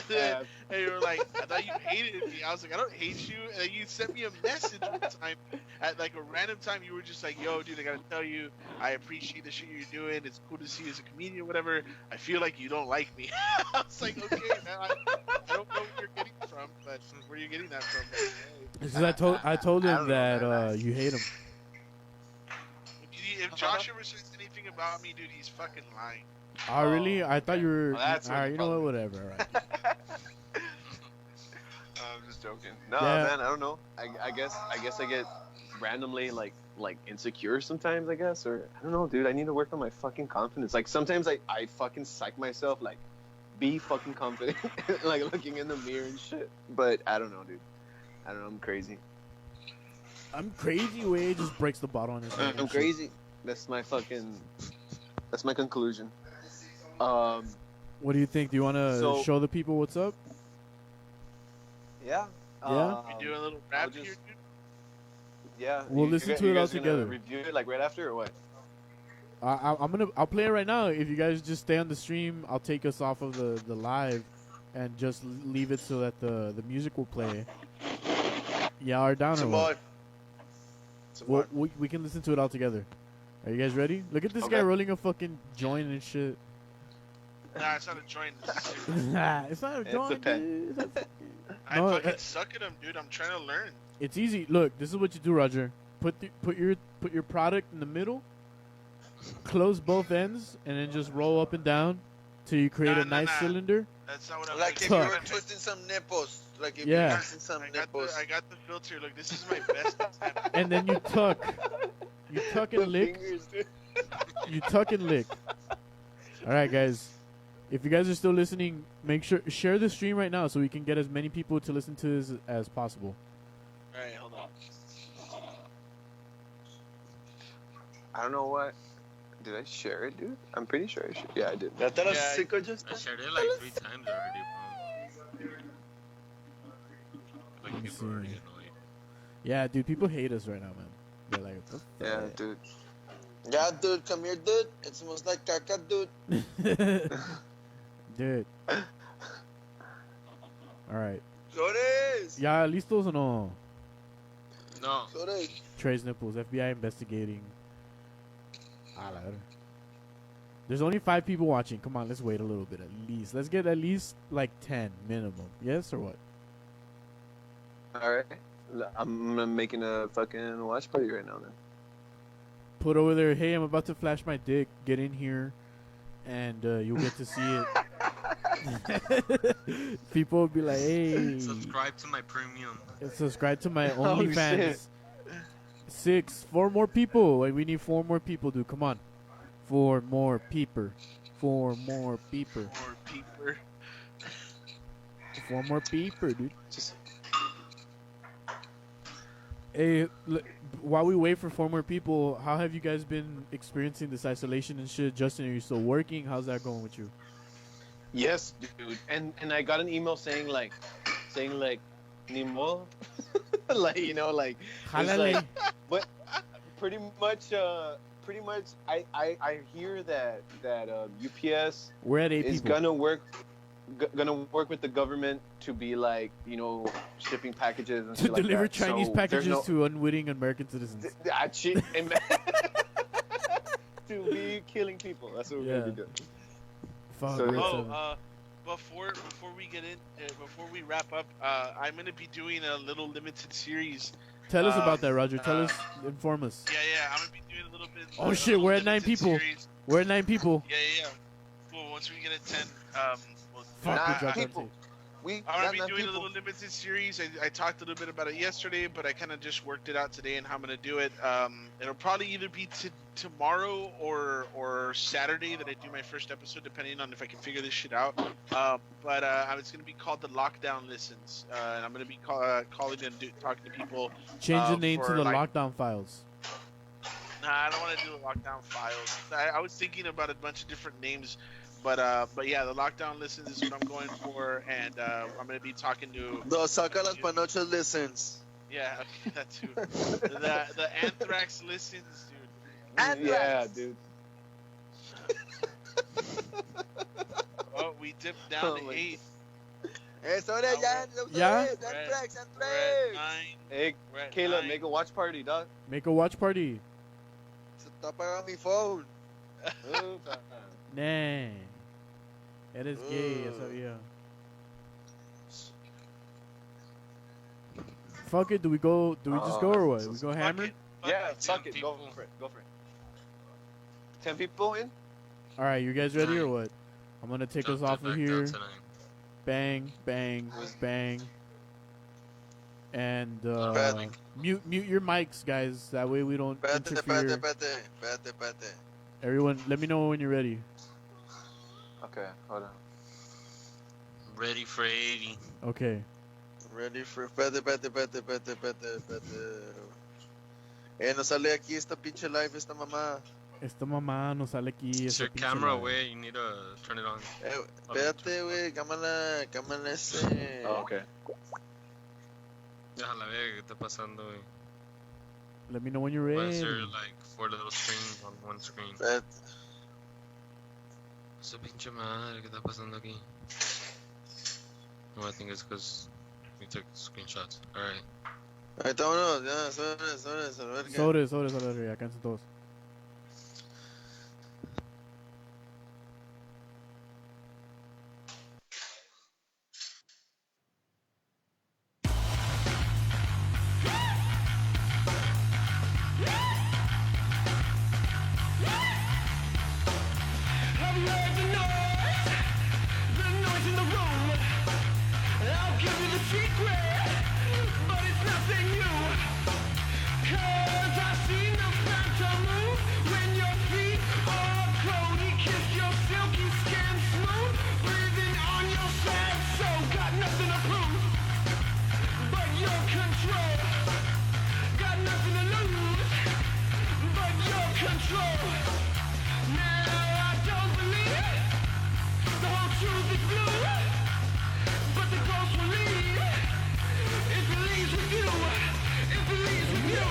And you were like, I thought you hated me. I was like, I don't hate you. And then you sent me a message one time at like a random time. You were just like, yo, dude, I gotta tell you, I appreciate the shit you're doing. It's cool to see you as a comedian, whatever. I feel like you don't like me. I was like, okay, man, I don't know where you're getting from, but where you're getting that from. But, hey. I told him that you hate him. If Josh ever says anything about me, dude, he's fucking lying. Oh, really? I thought you were. Well, alright, you know what? Whatever. All right. I'm just joking. No, man, I don't know. I guess I get randomly like insecure sometimes. I guess, or I don't know, dude. I need to work on my fucking confidence. Like sometimes I fucking psych myself. Like, be fucking confident. Like looking in the mirror and shit. But I don't know, dude. I don't know. I'm crazy. I'm crazy. Way just breaks the bottle on his head. I'm crazy. That's my conclusion. What do you think? Do you want to show the people what's up? Yeah. Yeah. You do a little rap here, dude? Yeah. We'll listen to it all together. Review it like right after or what? I'll play it right now. If you guys just stay on the stream, I'll take us off of the live, and just leave it so that the music will play. Yeah, or down or what? We can listen to it all together. Are you guys ready? Look at this guy rolling a fucking joint and shit. Nah, it's not a joint. It's not a joint. I fucking suck at them, dude. I'm trying to learn. It's easy. Look, this is what you do, Roger. Put your product in the middle, close both ends, and then just roll up and down till you create a nice cylinder. That's not what I'm like if you were twisting some nipples. Like if you're twisting some nipples. I got the filter. Look, this is my best attempt. And then you tuck. You tuck and lick. You tuck and lick. All right, guys. If you guys are still listening, make sure share the stream right now so we can get as many people to listen to this as possible. All right, hold on. I don't know what. Did I share it, dude? I'm pretty sure I should. Yeah, I did. I shared it like 3 times already, bro. Like people are annoyed. Yeah, dude, people hate us right now, man. They're like, what the yeah, fuck? dude. Yeah, dude, come here, dude. It smells like caca, dude. Dude. All right. Flores! Ya, listos o no? No. Flores. Trey's nipples. FBI investigating. Ah, la verga. There's only 5 people watching. Come on, let's wait a little bit at least. Let's get at least like 10 minimum. Yes or what? All right. I'm making a fucking watch party right now then. Put over there, hey, I'm about to flash my dick. Get in here, and you'll get to see it. People will be like, hey. Subscribe to my premium. Subscribe to my Oh, OnlyFans. 4 more people. Like, we need 4 more people, dude. Come on. 4 more peeper. 4 more peeper. More peeper. 4 more peeper, dude. Just Hey, while we wait for 4 more people, how have you guys been experiencing this isolation and shit? Justin, are you still working? How's that going with you? yes, dude. And I got an email saying like ni mo. Like, you know, like it's Jalale. like, but pretty much I hear that UPS We're at 8 is people. gonna work with the government to be like, you know, shipping packages and To shit like deliver that. Chinese So packages there's no, to unwitting American citizens. to be killing people. That's what we're Yeah. gonna be doing. Fuck, So- we're at Oh, 7. before we get in, before we wrap up, I'm gonna be doing a little limited series. Tell us about that, Roger. Tell uh, us, inform us. Yeah, I'm gonna be doing a little bit. Oh a shit, little we're at 9 limited people. series. We're at 9 people. Yeah. Well, once we get at 10, we'll Fuck, Nah, we dropped that people. tape. We I'm gonna be not doing a people. little limited series. I talked a little bit about it yesterday, but I kind of just worked it out today and how I'm gonna do it. It'll probably either be tomorrow or Saturday that I do my first episode, depending on if I can figure this shit out. But it's gonna be called the Lockdown Listens, and I'm gonna be calling and talking to people. Change the name to for, the like- Lockdown Files. Nah, I don't want to do a Lockdown Files. I was thinking about a bunch of different names. But yeah, the Lockdown Listens is what I'm going for, and I'm gonna be talking to. No, saca las panochas listens. Yeah, okay, that too. the Anthrax Listens, dude. Yeah, dude. Oh, we dipped down Oh to my 8. Eso de ya, Ya? Anthrax, We're at 9. Hey, We're at Caleb, 9. make a watch party, dog. Make a watch party. Se está apagando mi phone. Nah. Eres gay, ya sabía. Fuck it, do we just go or what? We go Fuck hammer? it. Yeah, it, fuck 10 it. Go people. for it. 10 people in? Alright, you guys ready or what? I'm gonna take us Jumped off it of back here. down to 9. Bang, bang, bang. And Bad. mute your mics, guys. That way we don't interfere. Espérate. Everyone, let me know when you're ready. Okay, hold on. Ready for 80. Okay. Ready for... Espérate. No sale aquí esta pinche live, esta mamá. Esta mamá no sale aquí. Is esta your pinche camera live. away? You need to turn it on. Espérate, güey, cámara ese. Oh, okay. Déjala ver qué está pasando, güey. Let me know when you're Why ready. is there like 4 little screens on one screen? Espérate. Esa pinche madre, ¿qué está pasando aquí? No, I think it's because we took screenshots. Alright. Ahí vámonos, ya, sobres, a ver qué. Sobres, ya cansan todos. Have you heard the noise in the room? I'll give you the secret, but it's nothing new. 'Cause I've seen the phantom move when your feet are cold. He kissed your silky skin smooth, breathing on your sad soul. Got nothing to prove, but your control. Got nothing to lose, but your control. Now I don't believe the whole truth is blue, but the ghost will leave if it leaves with you, if it leaves with you.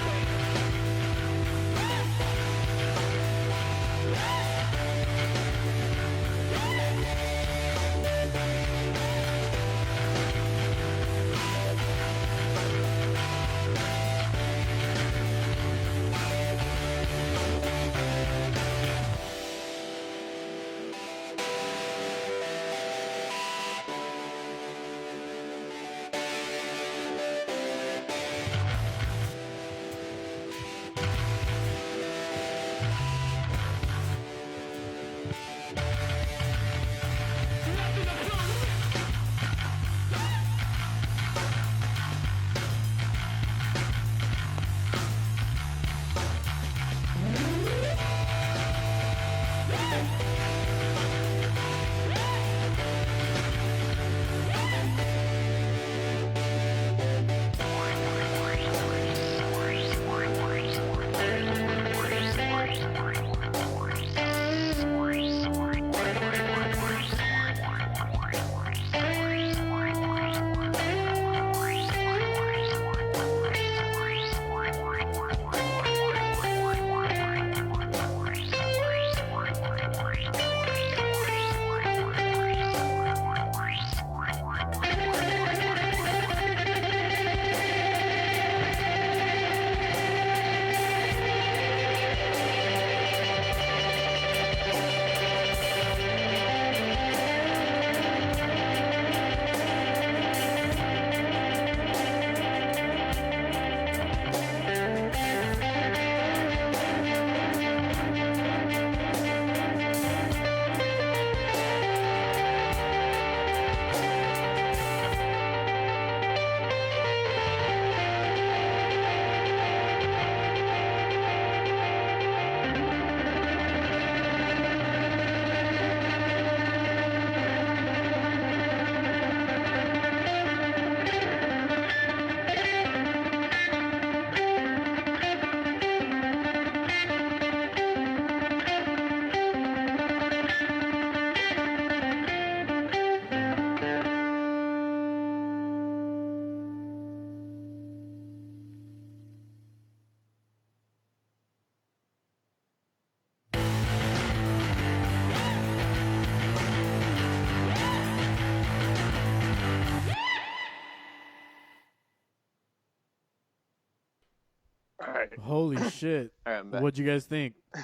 right. Holy shit. All right, I'm back. What'd you guys think? I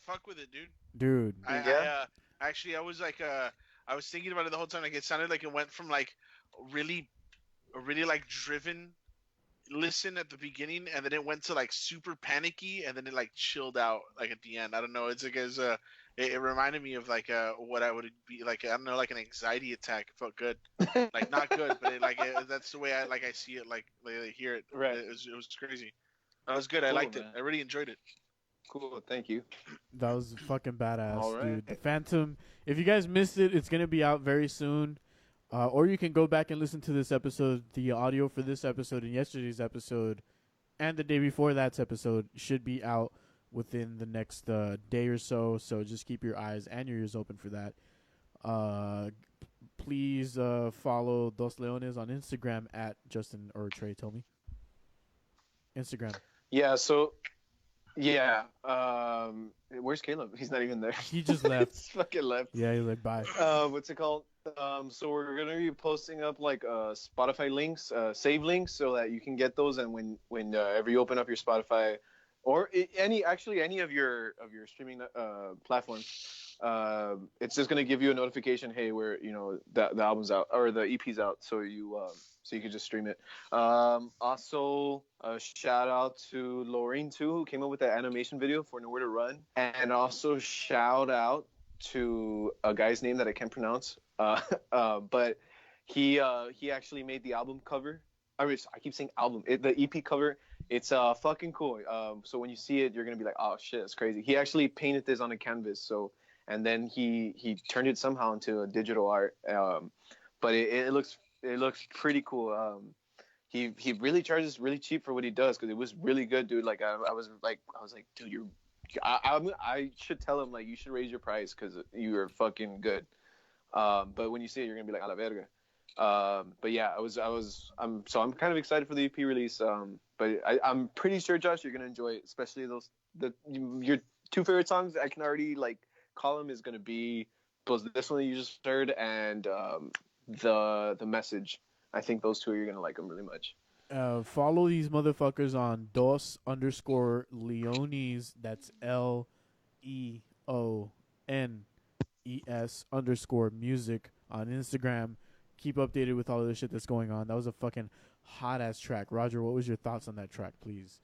fuck with it, dude. Dude. Actually, I was like, I was thinking about it the whole time. Like, it sounded like it went from like really like driven listen at the beginning, and then it went to like super panicky, and then it like chilled out like at the end. I don't know. It's like it reminded me of like what I would be like. I don't know, like an anxiety attack. It felt good, like not good, but that's the way I see it. Like I hear it. Right. It was crazy. That was good. I Cool, liked man. it. I really enjoyed it. Cool. Thank you. That was fucking badass, All right. dude. The Phantom. If you guys missed it, it's gonna be out very soon. Or you can go back and listen to this episode. The audio for this episode and yesterday's episode, and the day before that's episode should be out within the next day or so. So just keep your eyes and your ears open for that. Please follow Dos Leones on Instagram at Justin or Trey. Tell me. Instagram. Yeah. So. Yeah. Where's Caleb? He's not even there. He just left. He's fucking left. Yeah, he like bye. What's it called? So we're gonna be posting up like Spotify links, save links, so that you can get those, and whenever you open up your Spotify, or any of your streaming platforms, it's just gonna give you a notification. Hey, where the album's out or the EP's out, so you can just stream it. Also, a shout out to Lorraine too, who came up with that animation video for Nowhere to Run, and also shout out to a guy's name that I can't pronounce. But he actually made the album cover. I keep saying album. The EP cover. It's fucking cool. So when you see it, you're gonna be like, oh shit, it's crazy. He actually painted this on a canvas. So and then he turned it somehow into a digital art. But it looks pretty cool. He really charges really cheap for what he does, because it was really good, dude. Like I was like, dude, I should tell him, like, you should raise your price because you are fucking good. But when you see it, you're gonna be like, a la verga. But yeah, I'm kind of excited for the EP release. But I'm pretty sure, Josh, you're gonna enjoy it, especially your two favorite songs. I can already like call them is gonna be both this one that you just heard and the Message. I think those two, you're gonna like them really much. Follow these motherfuckers on Dos_Leones. That's LEONES_music on Instagram. Keep updated with all of the shit that's going on. That was a fucking hot ass track. Roger, what was your thoughts on that track? Please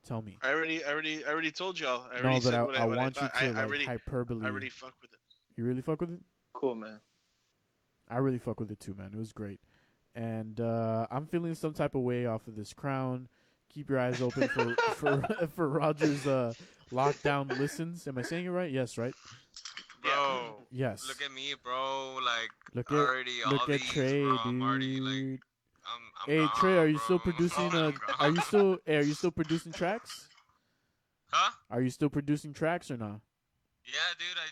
tell me. I already told y'all. I want you to hyperbole. I really fuck with it. You really fuck with it? Cool, man. I really fuck with it too, man. It was great. And I'm feeling some type of way off of this crown. Keep your eyes open for Roger's lockdown listens. Am I saying it right? Yes, right? Bro. Yes. Look at me, bro. Like, look at Trey, bro. dude. I'm already, like, I'm hey, gone, Trey, are you bro. still producing? Are you still producing tracks? Huh? Are you still producing tracks or not? Yeah, dude. I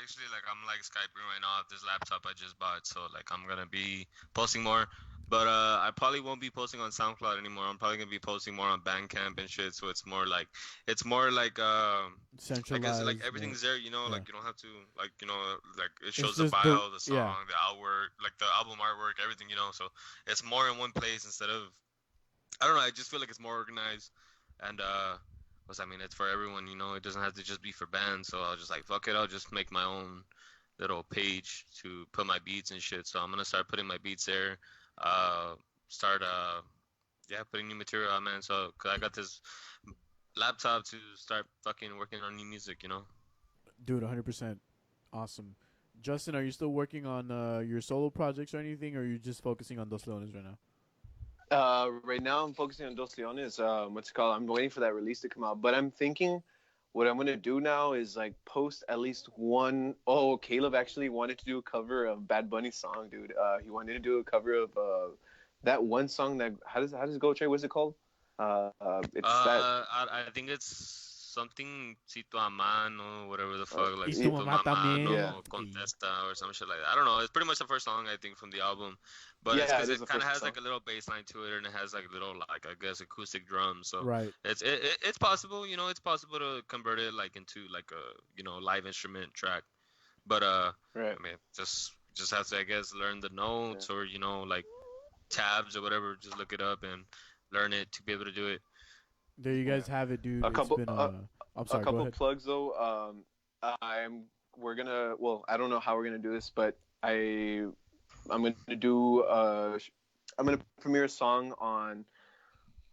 actually, like, I'm like Skyping right now off this laptop I just bought, so like I'm gonna be posting more. But I probably won't be posting on SoundCloud anymore. I'm probably gonna be posting more on Bandcamp and shit. So it's more like centralized. I guess like everything's there, you know. Yeah. Like you don't have to like like it shows the just bio, the song, yeah. the artwork, like the album artwork, everything, you know. So it's more in one place instead of, I don't know. I just feel like it's more organized, and it's for everyone, you know. It doesn't have to just be for bands. So I'll just like fuck it. I'll just make my own little page to put my beats and shit. So I'm gonna start putting my beats there. Putting new material out, man. So, cause I got this laptop to start fucking working on new music, you know. Dude, 100%. Awesome. Justin, are you still working on your solo projects or anything, or are you just focusing on Dos Leones right now? Right now I'm focusing on Dos Leones. What's it called? I'm waiting for that release to come out. But I'm thinking what I'm gonna do now is like post at least one. Oh, Caleb actually wanted to do a cover of Bad Bunny's song, dude. He wanted to do a cover of that one song that how does it go, Trey? What's it called? I think it's something Si tu amano, whatever the fuck, like Si tu mamá contesta or some shit like that. I don't know. It's pretty much the first song I think from the album, but it's because it kind of has like a little bass line to it, and it has like little like I guess acoustic drums. So right. It's possible, you know. It's possible to convert it like into like a live instrument track, but right. I mean just have to I guess learn the notes or like tabs or whatever. Just look it up and learn it to be able to do it. there you guys have it, dude. A couple- It's been, I'm sorry, a couple go ahead. plugs though. We're gonna. Well, I don't know how we're gonna do this, but I'm gonna do. I'm gonna premiere a song on.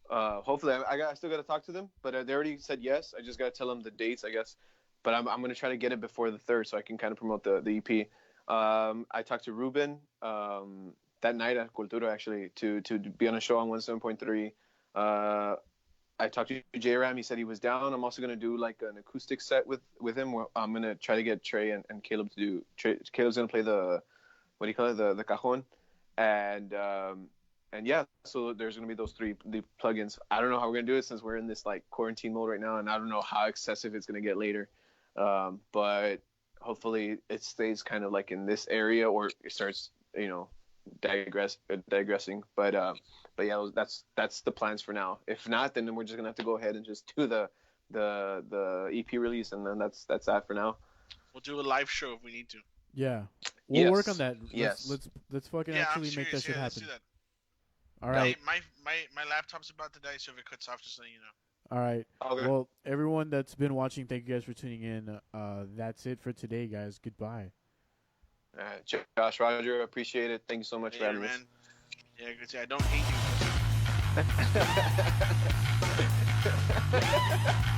Hopefully, I still gotta talk to them, but they already said yes. I just gotta tell them the dates, I guess. But I'm gonna try to get it before the 3rd, so I can kind of promote the EP. I talked to Ruben that night at Cultura actually to be on a show on 107.3. I talked to J-Ram. He said he was down. I'm also going to do like an acoustic set with him. Where I'm going to try to get Trey and Caleb to do. Caleb's going to play the, what do you call it, the cajon. And yeah, so there's going to be those the plugins. I don't know how we're going to do it since we're in this like quarantine mode right now. And I don't know how excessive it's going to get later. But hopefully it stays kind of like in this area or it starts, digressing. But yeah, that's the plans for now. If not, then we're just gonna have to go ahead and just do the EP release, and then that's that for now. We'll do a live show if we need to. Yeah, we'll Yes. work on that. Yes. Let's fucking Yeah, actually I'm make that serious. shit Yeah, let's happen. do that. All right, My laptop's about to die, so if it cuts off, just let you know. all right. Okay. Well, everyone that's been watching, thank you guys for tuning in. That's it for today, guys. Goodbye. Josh, Roger, appreciate it. Thank you so much for Later, having man. Yeah, good to see. I don't hate you.